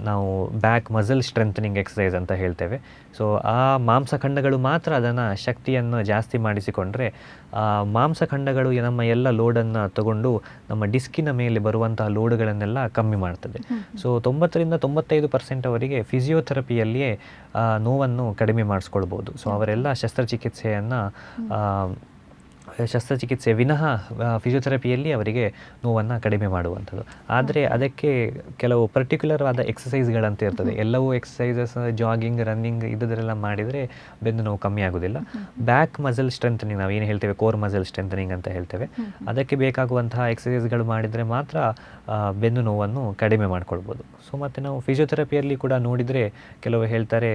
ನಾವು ಬ್ಯಾಕ್ ಮಸಲ್ ಸ್ಟ್ರೆಂಥನಿಂಗ್ ಎಕ್ಸಸೈಸ್ ಅಂತ ಹೇಳ್ತೇವೆ. ಸೊ ಆ ಮಾಂಸಖಂಡಗಳು ಮಾತ್ರ ಅದನ್ನು ಶಕ್ತಿಯನ್ನು ಜಾಸ್ತಿ ಮಾಡಿಸಿಕೊಂಡ್ರೆ, ಮಾಂಸಖಂಡಗಳು ನಮ್ಮ ಎಲ್ಲ ಲೋಡನ್ನು ತಗೊಂಡು ನಮ್ಮ ಡಿಸ್ಕಿನ ಮೇಲೆ ಬರುವಂತಹ ಲೋಡ್ಗಳನ್ನೆಲ್ಲ ಕಮ್ಮಿ ಮಾಡ್ತದೆ. ಸೊ 90 ರಿಂದ 95% ಅವರಿಗೆ ಫಿಸಿಯೋಥೆರಪಿಯಲ್ಲಿಯೇ ನೋವನ್ನು ಕಡಿಮೆ ಮಾಡಿಸ್ಕೊಳ್ಬೋದು. ಸೊ ಅವರೆಲ್ಲ ಶಸ್ತ್ರಚಿಕಿತ್ಸೆ ವಿನಃ ಫಿಸಿಯೋಥೆರಪಿಯಲ್ಲಿ ಅವರಿಗೆ ನೋವನ್ನು ಕಡಿಮೆ ಮಾಡುವಂಥದ್ದು. ಆದರೆ ಅದಕ್ಕೆ ಕೆಲವು ಪರ್ಟಿಕ್ಯುಲರ್ ಆದ ಎಕ್ಸಸೈಸ್ಗಳಂತ ಇರ್ತದೆ. ಎಲ್ಲವೂ ಎಕ್ಸಸೈಸಸ್, ಜಾಗಿಂಗ್, ರನ್ನಿಂಗ್ ಇದರೆಲ್ಲ ಮಾಡಿದರೆ ಬೆನ್ನು ನೋವು ಕಮ್ಮಿ ಆಗೋದಿಲ್ಲ. ಬ್ಯಾಕ್ ಮಸಲ್ ಸ್ಟ್ರೆಂಥನಿಂಗ್, ನಾವು ಏನು ಹೇಳ್ತೇವೆ ಕೋರ್ ಮಸಲ್ ಸ್ಟ್ರೆಂಥನಿಂಗ್ ಅಂತ ಹೇಳ್ತೇವೆ, ಅದಕ್ಕೆ ಬೇಕಾಗುವಂತಹ ಎಕ್ಸಸೈಸ್ಗಳು ಮಾಡಿದರೆ ಮಾತ್ರ ಬೆನ್ನು ನೋವನ್ನು ಕಡಿಮೆ ಮಾಡ್ಕೊಳ್ಬೋದು. ಸೊ ಮತ್ತು ನಾವು ಫಿಸಿಯೋಥೆರಪಿಯಲ್ಲಿ ಕೂಡ ನೋಡಿದರೆ ಕೆಲವು ಹೇಳ್ತಾರೆ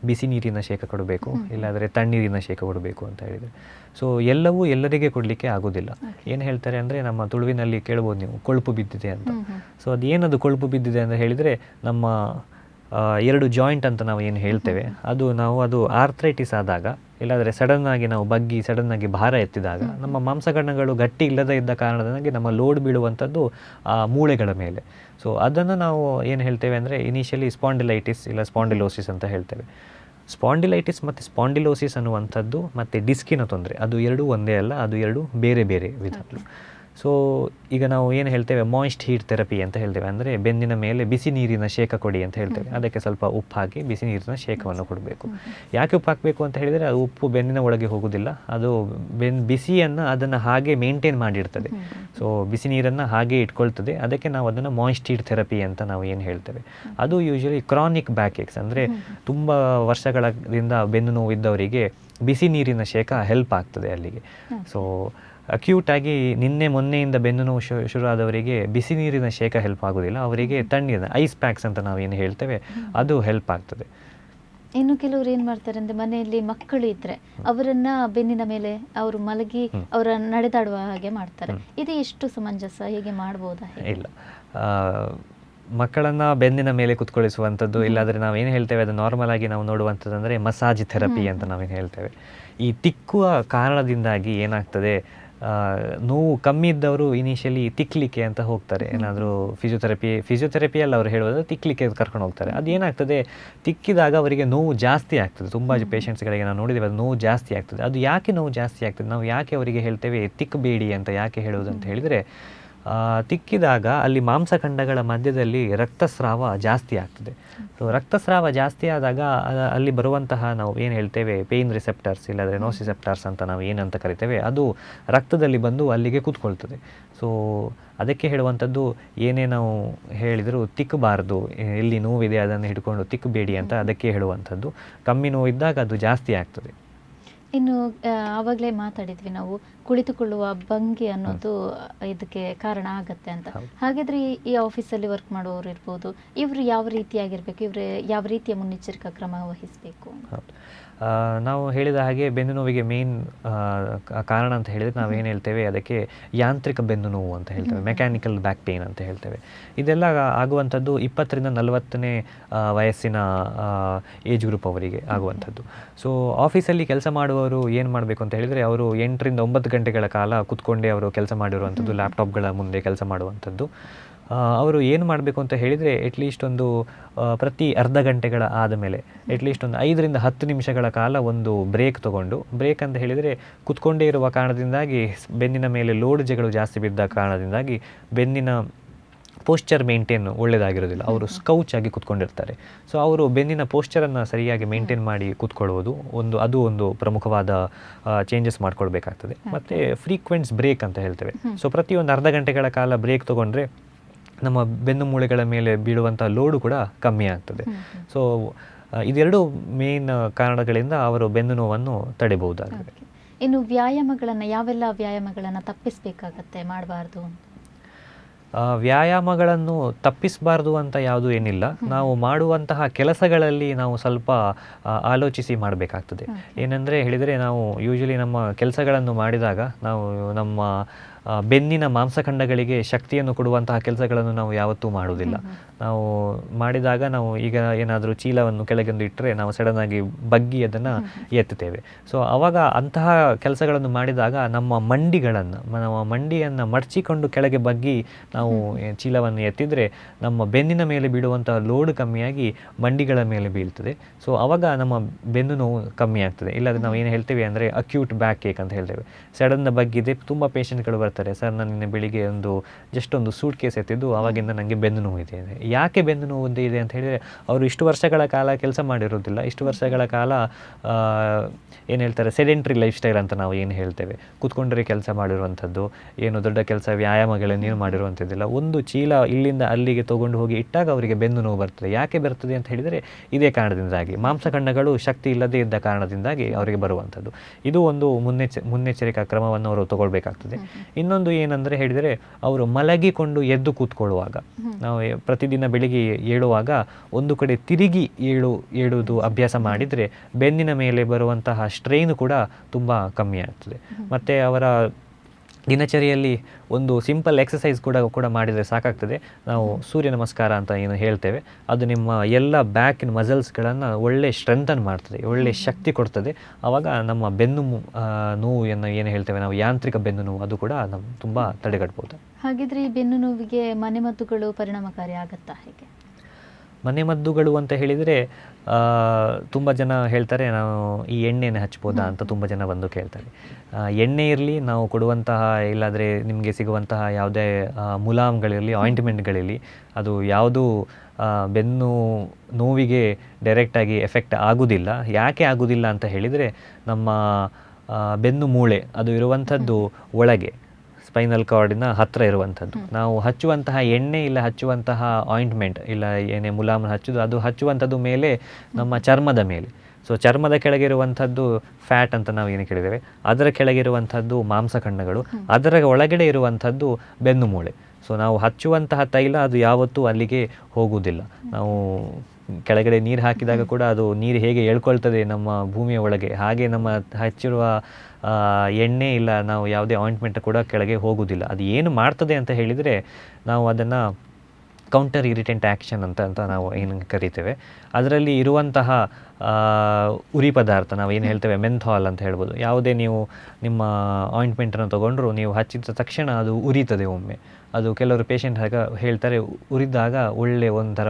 ಬಿಸಿ ನೀರಿನ ಶೇಕ ಕೊಡಬೇಕು, ಇಲ್ಲಾಂದರೆ ತಣ್ಣೀರಿನ ಶೇಕ ಕೊಡಬೇಕು ಅಂತ ಹೇಳಿದರೆ. ಸೊ ಎಲ್ಲವೂ ಎಲ್ಲರಿಗೆ ಕೊಡಲಿಕ್ಕೆ ಆಗೋದಿಲ್ಲ. ಏನು ಹೇಳ್ತಾರೆ ಅಂದರೆ, ನಮ್ಮ ತುಳುವಿನಲ್ಲಿ ಕೇಳ್ಬೋದು ನೀವು, ಕೊಳುಪು ಬಿದ್ದಿದೆ ಅಂತ. ಸೊ ಅದೇನದು ಕೊಳುಪು ಬಿದ್ದಿದೆ ಅಂತ ಹೇಳಿದರೆ, ನಮ್ಮ 2 ಜಾಯಿಂಟ್ ಅಂತ ನಾವು ಏನು ಹೇಳ್ತೇವೆ, ಅದು ಆರ್ಥ್ರೈಟಿಸ್ ಆದಾಗ, ಇಲ್ಲಾಂದರೆ ಸಡನ್ನಾಗಿ ನಾವು ಸಡನ್ನಾಗಿ ಭಾರ ಎತ್ತಿದಾಗ ನಮ್ಮ ಮಾಂಸಖಂಡಗಳು ಗಟ್ಟಿ ಇಲ್ಲದೇ ಇದ್ದ ಕಾರಣದಿಂದಾಗಿ ನಮ್ಮ ಲೋಡ್ ಬೀಳುವಂಥದ್ದು ಆ ಮೂಳೆಗಳ ಮೇಲೆ. ಸೊ ಅದನ್ನು ನಾವು ಏನು ಹೇಳ್ತೇವೆ ಅಂದರೆ, ಇನಿಷಿಯಲಿ ಸ್ಪಾಂಡಿಲೈಟಿಸ್ ಇಲ್ಲ ಸ್ಪಾಂಡಿಲೋಸಿಸ್ ಅಂತ ಹೇಳ್ತೇವೆ. ಸ್ಪಾಂಡಿಲೈಟಿಸ್ ಮತ್ತು ಸ್ಪಾಂಡಿಲೋಸಿಸ್ ಅನ್ನುವಂಥದ್ದು ಮತ್ತು ಡಿಸ್ಕಿನ ತೊಂದರೆ, ಅದು 2 ಒಂದೇ ಅಲ್ಲ, ಅದು 2 ಬೇರೆ ಬೇರೆ ವಿಧಗಳು. ಸೊ ಈಗ ನಾವು ಏನು ಹೇಳ್ತೇವೆ ಮಾಯಿಸ್ಟ್ ಹೀಟ್ ಥೆರಪಿ ಅಂತ ಹೇಳ್ತೇವೆ, ಅಂದರೆ ಬೆನ್ನಿನ ಮೇಲೆ ಬಿಸಿ ನೀರಿನ ಶೇಕ ಕೊಡಿ ಅಂತ ಹೇಳ್ತೇವೆ. ಅದಕ್ಕೆ ಸ್ವಲ್ಪ ಉಪ್ಪು ಹಾಕಿ ಬಿಸಿ ನೀರಿನ ಶೇಕವನ್ನು ಕೊಡಬೇಕು. ಯಾಕೆ ಉಪ್ಪು ಹಾಕಬೇಕು ಅಂತ ಹೇಳಿದರೆ ಅದು ಉಪ್ಪು ಬೆನ್ನಿನ ಒಳಗೆ ಹೋಗೋದಿಲ್ಲ, ಅದು ಬಿಸಿಯನ್ನು ಅದನ್ನು ಹಾಗೆ ಮೇಂಟೈನ್ ಮಾಡಿರ್ತದೆ. ಸೊ ಬಿಸಿ ನೀರನ್ನು ಹಾಗೆ ಇಟ್ಕೊಳ್ತದೆ, ಅದಕ್ಕೆ ನಾವು ಅದನ್ನು ಮಾಯಿಸ್ಟ್ ಹೀಟ್ ಥೆರಪಿ ಅಂತ ನಾವು ಏನು ಹೇಳ್ತೇವೆ. ಅದು ಯೂಶಲಿ ಕ್ರಾನಿಕ್ ಬ್ಯಾಕ್ ಏಕ್ಸ್, ಅಂದರೆ ತುಂಬ ವರ್ಷಗಳಿಂದ ಬೆನ್ನು ನೋವು ಇದ್ದವರಿಗೆ ಬಿಸಿ ನೀರಿನ ಶೇಕ ಹೆಲ್ಪ್ ಆಗ್ತದೆ ಅಲ್ಲಿಗೆ. ಸೊ ಅಕ್ಯೂಟಾಗಿ ನಿನ್ನೆ ಮೊನ್ನೆಯಿಂದ ಬೆನ್ನು ನೋವು ಶುರು ಆದವರಿಗೆ ಬಿಸಿ ನೀರಿನ ಶೇಕ ಹೆಲ್ಪ್ ಆಗೋದಿಲ್ಲ, ಅವರಿಗೆ ತಣ್ಣೀರಿನ ಐಸ್ ಪ್ಯಾಕ್ಸ್ ಅಂತ ನಾವು ಏನು ಹೇಳ್ತೇವೆ ಅದು ಹೆಲ್ಪ್ ಆಗ್ತದೆ. ಇನ್ನು ಕೆಲವರು ಏನು ಮಾಡ್ತಾರೆ ಅಂದರೆ ಮನೆಯಲ್ಲಿ ಮಕ್ಕಳು ಇದ್ದರೆ ಅವರನ್ನು ಬೆನ್ನಿನ ಮೇಲೆ ಅವರು ಮಲಗಿ ಅವರ ನಡೆದಾಡುವ ಹಾಗೆ ಮಾಡ್ತಾರೆ. ಇದು ಎಷ್ಟು ಸಮಂಜಸ, ಹೇಗೆ ಮಾಡ್ಬೋದಾ? ಇಲ್ಲ, ಮಕ್ಕಳನ್ನು ಬೆನ್ನಿನ ಮೇಲೆ ಕುತ್ಕೊಳಿಸುವಂಥದ್ದು, ಇಲ್ಲಾಂದರೆ ನಾವೇನು ಹೇಳ್ತೇವೆ ಅದು ನಾರ್ಮಲ್ ಆಗಿ ನಾವು ನೋಡುವಂಥದ್ದು ಅಂದರೆ ಮಸಾಜ್ ಥೆರಪಿ ಅಂತ ನಾವೇನು ಹೇಳ್ತೇವೆ. ಈ ತಿಕ್ಕುವ ಕಾರಣದಿಂದಾಗಿ ಏನಾಗ್ತದೆ, ನೋವು ಕಮ್ಮಿ ಇದ್ದವರು ಇನಿಷಿಯಲಿ ತಿಕ್ಕಲಿಕ್ಕೆ ಅಂತ ಹೋಗ್ತಾರೆ, ಏನಾದರೂ ಫಿಸಿಯೋಥೆರಪಿಯಲ್ಲಿ ಅವರು ಹೇಳೋದು ತಿಕ್ಕಲಿಕ್ಕೆ ಕರ್ಕೊಂಡು ಹೋಗ್ತಾರೆ. ಅದು ಏನಾಗ್ತದೆ, ತಿಕ್ಕಿದಾಗ ಅವರಿಗೆ ನೋವು ಜಾಸ್ತಿ ಆಗ್ತದೆ. ತುಂಬ ಪೇಷಂಟ್ಸ್ಗಳಿಗೆ ನಾವು ನೋಡಿದ್ದೇವೆ ಅದು ನೋವು ಜಾಸ್ತಿ ಆಗ್ತದೆ. ಅದು ಯಾಕೆ ನೋವು ಜಾಸ್ತಿ ಆಗ್ತದೆ, ನಾವು ಯಾಕೆ ಅವರಿಗೆ ಹೇಳ್ತೇವೆ ತಿಕ್ಕಬೇಡಿ ಅಂತ ಯಾಕೆ ಹೇಳೋದು ಅಂತ ಹೇಳಿದರೆ, ತಿಕ್ಕಿದಾಗ ಅಲ್ಲಿ ಮಾಂಸಖಂಡಗಳ ಮಧ್ಯದಲ್ಲಿ ರಕ್ತಸ್ರಾವ ಜಾಸ್ತಿ ಆಗ್ತದೆ. ಸೊ ರಕ್ತಸ್ರಾವ ಜಾಸ್ತಿ ಆದಾಗ ಅಲ್ಲಿ ಬರುವಂತಹ ನಾವು ಏನು ಹೇಳ್ತೇವೆ ಪೇಯ್ನ್ ರಿಸೆಪ್ಟರ್ಸ್ ಇಲ್ಲಾಂದರೆ ನೋಸಿಸೆಪ್ಟರ್ಸ್ ಅಂತ ನಾವು ಏನಂತ ಕರಿತೇವೆ, ಅದು ರಕ್ತದಲ್ಲಿ ಬಂದು ಅಲ್ಲಿಗೆ ಕೂತ್ಕೊಳ್ತದೆ. ಸೊ ಅದಕ್ಕೆ ಹೇಳುವಂಥದ್ದು ಏನೇ ನಾವು ಹೇಳಿದರೂ ತಿಕ್ಕಬಾರ್ದು, ಎಲ್ಲಿ ನೋವಿದೆ ಅದನ್ನು ಹಿಡ್ಕೊಂಡು ತಿಕ್ಕಬೇಡಿ ಅಂತ ಅದಕ್ಕೆ ಹೇಳುವಂಥದ್ದು. ಕಮ್ಮಿ ನೋವಿದ್ದಾಗ ಅದು ಜಾಸ್ತಿ ಆಗ್ತದೆ. ಇನ್ನು ಆವಾಗಲೇ ಮಾತಾಡಿದ್ವಿ ನಾವು ಕುಳಿತುಕೊಳ್ಳುವ ಭಂಗಿ ಅನ್ನೋದು ಇದಕ್ಕೆ ಕಾರಣ ಆಗತ್ತೆ ಅಂತ. ಹಾಗಾದರೆ ಈ ಆಫೀಸಲ್ಲಿ ವರ್ಕ್ ಮಾಡುವವರು ಇರ್ಬೋದು, ಇವರು ಯಾವ ರೀತಿಯಾಗಿರಬೇಕು, ಇವರು ಯಾವ ರೀತಿಯ ಮುನ್ನೆಚ್ಚರಿಕಾ ಕ್ರಮ ವಹಿಸಬೇಕು? ನಾವು ಹೇಳಿದ ಹಾಗೆ ಬೆನ್ನು ನೋವಿಗೆ ಮೇನ್ ಕಾರಣ ಅಂತ ಹೇಳಿದರೆ ನಾವೇನು ಹೇಳ್ತೇವೆ ಅದಕ್ಕೆ ಯಾಂತ್ರಿಕ ಬೆನ್ನು ನೋವು ಅಂತ ಹೇಳ್ತೇವೆ, ಮೆಕ್ಯಾನಿಕಲ್ ಬ್ಯಾಕ್ ಪೇನ್ ಅಂತ ಹೇಳ್ತೇವೆ. ಇದೆಲ್ಲ ಆಗುವಂಥದ್ದು 20ರಿಂದ 40ನೇ ವಯಸ್ಸಿನ ಏಜ್ ಗ್ರೂಪ್ ಅವರಿಗೆ ಆಗುವಂಥದ್ದು. ಸೊ ಆಫೀಸಲ್ಲಿ ಕೆಲಸ ಮಾಡುವವರು ಏನು ಮಾಡಬೇಕು ಅಂತ ಹೇಳಿದರೆ, ಅವರು 8ರಿಂದ 9 ಗಂಟೆಗಳ ಕಾಲ ಕೂತ್ಕೊಂಡೇ ಅವರು ಕೆಲಸ ಮಾಡಿರುವಂಥದ್ದು, ಲ್ಯಾಪ್ಟಾಪ್ಗಳ ಮುಂದೆ ಕೆಲಸ ಮಾಡುವಂಥದ್ದು. ಅವರು ಏನು ಮಾಡಬೇಕು ಅಂತ ಹೇಳಿದರೆ ಅಟ್ಲೀಸ್ಟ್ ಒಂದು ಪ್ರತಿ ಅರ್ಧ ಗಂಟೆಗಳ ಆದಮೇಲೆ ಅಟ್ಲೀಸ್ಟ್ ಒಂದು 5ರಿಂದ 10 ನಿಮಿಷಗಳ ಕಾಲ ಒಂದು ಬ್ರೇಕ್ ತೊಗೊಂಡು, ಬ್ರೇಕ್ ಅಂತ ಹೇಳಿದರೆ ಕೂತ್ಕೊಂಡೇ ಇರುವ ಕಾರಣದಿಂದಾಗಿ ಬೆನ್ನಿನ ಮೇಲೆ ಲೋಡ್ಗಳು ಜಾಸ್ತಿ ಬಿದ್ದ ಕಾರಣದಿಂದಾಗಿ ಬೆನ್ನಿನ ಪೋಶ್ಚರ್ ಮೇಂಟೈನ್ ಒಳ್ಳೆಯದಾಗಿರೋದಿಲ್ಲ, ಅವರು ಸ್ಕೌಚ್ ಆಗಿ ಕೂತ್ಕೊಂಡಿರ್ತಾರೆ. ಸೊ ಅವರು ಬೆನ್ನಿನ ಪೋಶ್ಚರನ್ನು ಸರಿಯಾಗಿ ಮೇಂಟೈನ್ ಮಾಡಿ ಕೂತ್ಕೊಳ್ಳುವುದು ಅದು ಒಂದು ಪ್ರಮುಖವಾದ ಚೇಂಜಸ್ ಮಾಡ್ಕೊಳ್ಬೇಕಾಗ್ತದೆ. ಮತ್ತು ಫ್ರೀಕ್ವೆಂಟ್ಸ್ ಬ್ರೇಕ್ ಅಂತ ಹೇಳ್ತೇವೆ. ಸೊ ಪ್ರತಿಯೊಂದು ಅರ್ಧ ಗಂಟೆಗಳ ಕಾಲ ಬ್ರೇಕ್ ತೊಗೊಂಡ್ರೆ ನಮ್ಮ ಬೆನ್ನು ಮೂಳೆಗಳ ಮೇಲೆ ಬೀಳುವಂಥ ಲೋಡು ಕೂಡ ಕಮ್ಮಿ ಆಗ್ತದೆ. ಸೊ ಇದೆರಡು ಮೇನ್ ಕಾರಣಗಳಿಂದ ಅವರು ಬೆನ್ನು ನೋವನ್ನು ತಡೆಯಬಹುದಾಗಿದೆ. ಇನ್ನು ವ್ಯಾಯಾಮಗಳನ್ನು, ಯಾವೆಲ್ಲ ವ್ಯಾಯಾಮಗಳನ್ನು ತಪ್ಪಿಸಬೇಕಾಗತ್ತೆ, ಮಾಡಬಾರ್ದು? ವ್ಯಾಯಾಮಗಳನ್ನು ತಪ್ಪಿಸಬಾರ್ದು ಅಂತ ಯಾವುದೂ ಏನಿಲ್ಲ. ನಾವು ಮಾಡುವಂತಹ ಕೆಲಸಗಳಲ್ಲಿ ನಾವು ಸ್ವಲ್ಪ ಆಲೋಚಿಸಿ ಮಾಡಬೇಕಾಗ್ತದೆ. ಏನಂದರೆ ಹೇಳಿದರೆ, ನಾವು ಯೂಶಲಿ ನಮ್ಮ ಕೆಲಸಗಳನ್ನು ಮಾಡಿದಾಗ ನಾವು ನಮ್ಮ ಬೆನ್ನಿನ ಮಾಂಸಖಂಡಗಳಿಗೆ ಶಕ್ತಿಯನ್ನು ಕೊಡುವಂತಹ ಕೆಲಸಗಳನ್ನು ನಾವು ಯಾವತ್ತೂ ಮಾಡುವುದಿಲ್ಲ. ನಾವು ಮಾಡಿದಾಗ ನಾವು ಈಗ ಏನಾದರೂ ಚೀಲವನ್ನು ಕೆಳಗೊಂದು ಇಟ್ಟರೆ ನಾವು ಸಡನ್ನಾಗಿ ಬಗ್ಗಿ ಅದನ್ನು ಎತ್ತುತ್ತೇವೆ. ಸೊ ಆವಾಗ ಅಂತಹ ಕೆಲಸಗಳನ್ನು ಮಾಡಿದಾಗ ನಮ್ಮ ಮಂಡಿಯನ್ನು ಮಡಚಿಕೊಂಡು ಕೆಳಗೆ ಬಗ್ಗಿ ನಾವು ಚೀಲವನ್ನು ಎತ್ತಿದರೆ ನಮ್ಮ ಬೆನ್ನಿನ ಮೇಲೆ ಬೀಳುವಂತಹ ಲೋಡ್ ಕಮ್ಮಿಯಾಗಿ ಮಂಡಿಗಳ ಮೇಲೆ ಬೀಳ್ತದೆ. ಸೊ ಆವಾಗ ನಮ್ಮ ಬೆನ್ನು ನೋವು ಕಮ್ಮಿ ಆಗ್ತದೆ. ಇಲ್ಲಾಂದರೆ ನಾವು ಏನು ಹೇಳ್ತೇವೆ ಅಂದರೆ ಅಕ್ಯೂಟ್ ಬ್ಯಾಕ್ ಏಕ್ ಅಂತ ಹೇಳ್ತೇವೆ. ಸಡನ್ ಬಗ್ಗಿದೆ, ತುಂಬ ಪೇಷಂಟ್ಗಳು ಬರ್ತಾರೆ, ಸರ್ ನಾನು ನಿನ್ನೆ ಬೆಳಿಗ್ಗೆ ಜಸ್ಟ್ ಒಂದು ಸೂಟ್ ಕೇಸ್ ಎತ್ತಿದ್ದು ಆವಾಗಿಂದ ನನಗೆ ಬೆನ್ನು ನೋವಿದೆ. ಯಾಕೆ ಬೆನ್ನು ನೋವು ಇದೆ ಅಂತ ಹೇಳಿದರೆ, ಅವರು ಇಷ್ಟು ವರ್ಷಗಳ ಕಾಲ ಕೆಲಸ ಮಾಡಿರೋದಿಲ್ಲ, ಇಷ್ಟು ವರ್ಷಗಳ ಕಾಲ ಏನು ಹೇಳ್ತಾರೆ ಸೆಡೆಂಟ್ರಿ ಲೈಫ್ ಸ್ಟೈಲ್ ಅಂತ ನಾವು ಏನು ಹೇಳ್ತೇವೆ, ಕೂತ್ಕೊಂಡ್ರೆ ಕೆಲಸ ಮಾಡಿರುವಂಥದ್ದು, ಏನು ದೊಡ್ಡ ಕೆಲಸ ವ್ಯಾಯಾಮಗಳನ್ನೇನು ಮಾಡಿರುವಂಥದ್ದಿಲ್ಲ. ಒಂದು ಚೀಲ ಇಲ್ಲಿಂದ ಅಲ್ಲಿಗೆ ತೊಗೊಂಡು ಹೋಗಿ ಇಟ್ಟಾಗ ಅವರಿಗೆ ಬೆನ್ನು ನೋವು ಬರ್ತದೆ. ಯಾಕೆ ಬರ್ತದೆ ಅಂತ ಹೇಳಿದರೆ ಇದೇ ಕಾರಣದಿಂದಾಗಿ, ಮಾಂಸಖಂಡಗಳು ಶಕ್ತಿ ಇಲ್ಲದೇ ಇದ್ದ ಕಾರಣದಿಂದಾಗಿ ಅವರಿಗೆ ಬರುವಂಥದ್ದು. ಇದು ಒಂದು ಮುನ್ನೆಚ್ಚರಿಕಾ ಕ್ರಮವನ್ನು ಅವರು ತಗೊಳ್ಬೇಕಾಗ್ತದೆ. ಇನ್ನೊಂದು ಏನಂದರೆ ಹೇಳಿದರೆ, ಅವರು ಮಲಗಿಕೊಂಡು ಎದ್ದು ಕೂತ್ಕೊಳ್ಳುವಾಗ, ನಾವು ಪ್ರತಿದಿನ ಬೆಳಿಗ್ಗೆ ಏಳುವಾಗ ಒಂದು ಕಡೆ ತಿರುಗಿ ಏಳುವುದು ಅಭ್ಯಾಸ ಮಾಡಿದರೆ ಬೆನ್ನಿನ ಮೇಲೆ ಬರುವಂತಹ ಸ್ಟ್ರೈನ್ ಕೂಡ ತುಂಬ ಕಮ್ಮಿ ಆಗ್ತದೆ. ಮತ್ತು ಅವರ ದಿನಚರಿಯಲ್ಲಿ ಒಂದು ಸಿಂಪಲ್ ಎಕ್ಸಸೈಸ್ ಕೂಡ ಮಾಡಿದರೆ ಸಾಕಾಗ್ತದೆ. ನಾವು ಸೂರ್ಯ ನಮಸ್ಕಾರ ಅಂತ ಏನು ಹೇಳ್ತೇವೆ, ಅದು ನಿಮ್ಮ ಎಲ್ಲ ಬ್ಯಾಕಿನ ಮಸಲ್ಸ್ಗಳನ್ನು ಒಳ್ಳೆ ಸ್ಟ್ರೆಂಥನ್ ಮಾಡ್ತದೆ, ಒಳ್ಳೆ ಶಕ್ತಿ ಕೊಡ್ತದೆ. ಆವಾಗ ನಮ್ಮ ಬೆನ್ನು ನೋವು ಏನು ಹೇಳ್ತೇವೆ ನಾವು ಯಾಂತ್ರಿಕ ಬೆನ್ನು ನೋವು, ಅದು ಕೂಡ ತುಂಬ ತಡೆಗಟ್ಬೋದು. ಹಾಗಿದ್ರೆ ಈ ಬೆನ್ನು ನೋವಿಗೆ ಮನೆಮದ್ದುಗಳು ಪರಿಣಾಮಕಾರಿ ಆಗುತ್ತಾ ಹೇಗೆ? ಮನೆಮದ್ದುಗಳು ಅಂತ ಹೇಳಿದರೆ ತುಂಬ ಜನ ಹೇಳ್ತಾರೆ ನಾವು ಈ ಎಣ್ಣೆನ ಹಚ್ಬೋದಾ ಅಂತ ತುಂಬ ಜನ ಬಂದು ಕೇಳ್ತಾರೆ. ಎಣ್ಣೆ ಇರಲಿ, ನಾವು ಕೊಡುವಂತಹ ಇಲ್ಲಾದರೆ ನಿಮಗೆ ಸಿಗುವಂತಹ ಯಾವುದೇ ಮುಲಾಮ್ಗಳಿರಲಿ, ಆಯಿಂಟ್ಮೆಂಟ್ಗಳಿರಲಿ, ಅದು ಯಾವುದೂ ಬೆನ್ನು ನೋವಿಗೆ ಡೈರೆಕ್ಟಾಗಿ ಎಫೆಕ್ಟ್ ಆಗೋದಿಲ್ಲ. ಯಾಕೆ ಆಗೋದಿಲ್ಲ ಅಂತ ಹೇಳಿದರೆ, ನಮ್ಮ ಬೆನ್ನು ಮೂಳೆ ಅದು ಇರುವಂಥದ್ದು ಒಳಗೆ ಸ್ಪೈನಲ್ ಕಾರ್ಡಿನ ಹತ್ತಿರ ಇರುವಂಥದ್ದು. ನಾವು ಹಚ್ಚುವಂತಹ ಎಣ್ಣೆ ಇಲ್ಲ ಹಚ್ಚುವಂತಹ ಆಯಿಂಟ್ಮೆಂಟ್ ಇಲ್ಲ ಏನೇ ಮುಲಾಮನ್ನು ಹಚ್ಚೋದು, ಅದು ಹಚ್ಚುವಂಥದ್ದು ಮೇಲೆ ನಮ್ಮ ಚರ್ಮದ ಮೇಲೆ. ಸೊ ಚರ್ಮದ ಕೆಳಗಿರುವಂಥದ್ದು ಫ್ಯಾಟ್ ಅಂತ ನಾವು ಏನು ಕೇಳಿದ್ದೇವೆ, ಅದರ ಕೆಳಗಿರುವಂಥದ್ದು ಮಾಂಸಖಂಡಗಳು, ಅದರ ಒಳಗಡೆ ಇರುವಂಥದ್ದು ಬೆನ್ನು ಮೂಳೆ. ಸೊ ನಾವು ಹಚ್ಚುವಂತಹ ತೈಲ ಅದು ಯಾವತ್ತೂ ಅಲ್ಲಿಗೆ ಹೋಗುವುದಿಲ್ಲ. ನಾವು ಕೆಳಗಡೆ ನೀರು ಹಾಕಿದಾಗ ಕೂಡ ಅದು ನೀರು ಹೇಗೆ ಎಳ್ಕೊಳ್ತದೆ ನಮ್ಮ ಭೂಮಿಯ ಒಳಗೆ, ಹಾಗೆ ನಮ್ಮ ಹಚ್ಚಿರುವ ಎಣ್ಣೆ ಇಲ್ಲ ನಾವು ಯಾವುದೇ ಆಯಿಂಟ್ಮೆಂಟ್ ಕೂಡ ಕೆಳಗೆ ಹೋಗುವುದಿಲ್ಲ. ಅದು ಏನು ಮಾಡ್ತದೆ ಅಂತ ಹೇಳಿದರೆ, ನಾವು ಅದನ್ನು ಕೌಂಟರ್ ಇರಿಟೆಂಟ್ ಆ್ಯಕ್ಷನ್ ಅಂತ ನಾವು ಏನು ಕರಿತೇವೆ. ಅದರಲ್ಲಿ ಇರುವಂತಹ ಉರಿ ಪದಾರ್ಥ ನಾವು ಏನು ಹೇಳ್ತೇವೆ ಮೆಂಥಾಲ್ ಅಂತ ಹೇಳ್ಬೋದು. ಯಾವುದೇ ನೀವು ನಿಮ್ಮ ಆಯಿಂಟ್ಮೆಂಟನ್ನು ತೊಗೊಂಡ್ರು, ನೀವು ಹಚ್ಚಿದ ತಕ್ಷಣ ಅದು ಉರಿತದೆ ಒಮ್ಮೆ. ಅದು ಕೆಲವರು ಪೇಷಂಟ್ ಹೇಳ್ತಾರೆ, ಉರಿದಾಗ ಒಳ್ಳೆ ಒಂಥರ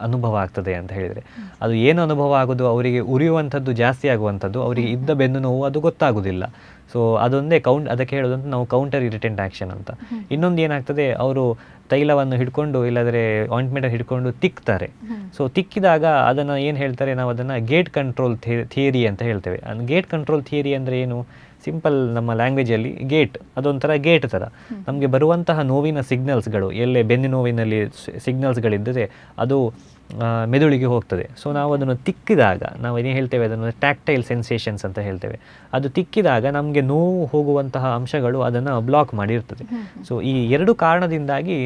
ಅನುಭವ ಆಗ್ತದೆ ಅಂತ ಹೇಳಿದರೆ, ಅದು ಏನು ಅನುಭವ ಆಗೋದು, ಅವರಿಗೆ ಉರಿಯುವಂಥದ್ದು ಜಾಸ್ತಿ ಆಗುವಂಥದ್ದು, ಅವರಿಗೆ ಇದ್ದ ಬೆನ್ನು ನೋವು ಅದು ಗೊತ್ತಾಗೋದಿಲ್ಲ. ಸೊ ಅದೊಂದೇ ಅದಕ್ಕೆ ಹೇಳೋದಂತ ನಾವು ಕೌಂಟರ್ ಇರಿಟೆಂಟ್ ಆ್ಯಕ್ಷನ್ ಅಂತ. ಇನ್ನೊಂದು ಏನಾಗ್ತದೆ, ಅವರು ತೈಲವನ್ನು ಹಿಡ್ಕೊಂಡು ಇಲ್ಲಾದರೆ ಆಯಿಂಟ್ಮೆಂಟನ್ನು ಹಿಡ್ಕೊಂಡು ತಿಕ್ತಾರೆ. ಸೊ ತಿಕ್ಕಿದಾಗ ಅದನ್ನು ಏನು ಹೇಳ್ತಾರೆ, ನಾವು ಅದನ್ನು ಗೇಟ್ ಕಂಟ್ರೋಲ್ ಥಿಯರಿ ಅಂತ ಹೇಳ್ತೇವೆ. ಗೇಟ್ ಕಂಟ್ರೋಲ್ ಥಿಯರಿ ಅಂದರೆ ಏನು? ಸಿಂಪಲ್ ನಮ್ಮ ಲ್ಯಾಂಗ್ವೇಜಲ್ಲಿ ಗೇಟ್ ಅದೊಂಥರ ಗೇಟ್ ಥರ. ನಮಗೆ ಬರುವಂತಹ ನೋವಿನ ಸಿಗ್ನಲ್ಸ್ಗಳು, ಎಲ್ಲೇ ಬೆನ್ನು ನೋವಿನಲ್ಲಿ ಸಿಗ್ನಲ್ಸ್ಗಳಿದ್ದರೆ ಅದು ಮೆದುಳಿಗೆ ಹೋಗ್ತದೆ. ಸೊ ನಾವು ಅದನ್ನು ತಿಕ್ಕಿದಾಗ ನಾವು ಏನು ಹೇಳ್ತೇವೆ, ಅದನ್ನು ಟ್ಯಾಕ್ಟೈಲ್ ಸೆನ್ಸೇಷನ್ಸ್ ಅಂತ ಹೇಳ್ತೇವೆ. ಅದು ತಿಕ್ಕಿದಾಗ ನಮಗೆ ನೋವು ಹೋಗುವಂತಹ ಅಂಶಗಳು ಅದನ್ನು ಬ್ಲಾಕ್ ಮಾಡಿರ್ತದೆ. ಸೊ ಈ ಎರಡು ಕಾರಣದಿಂದಾಗಿ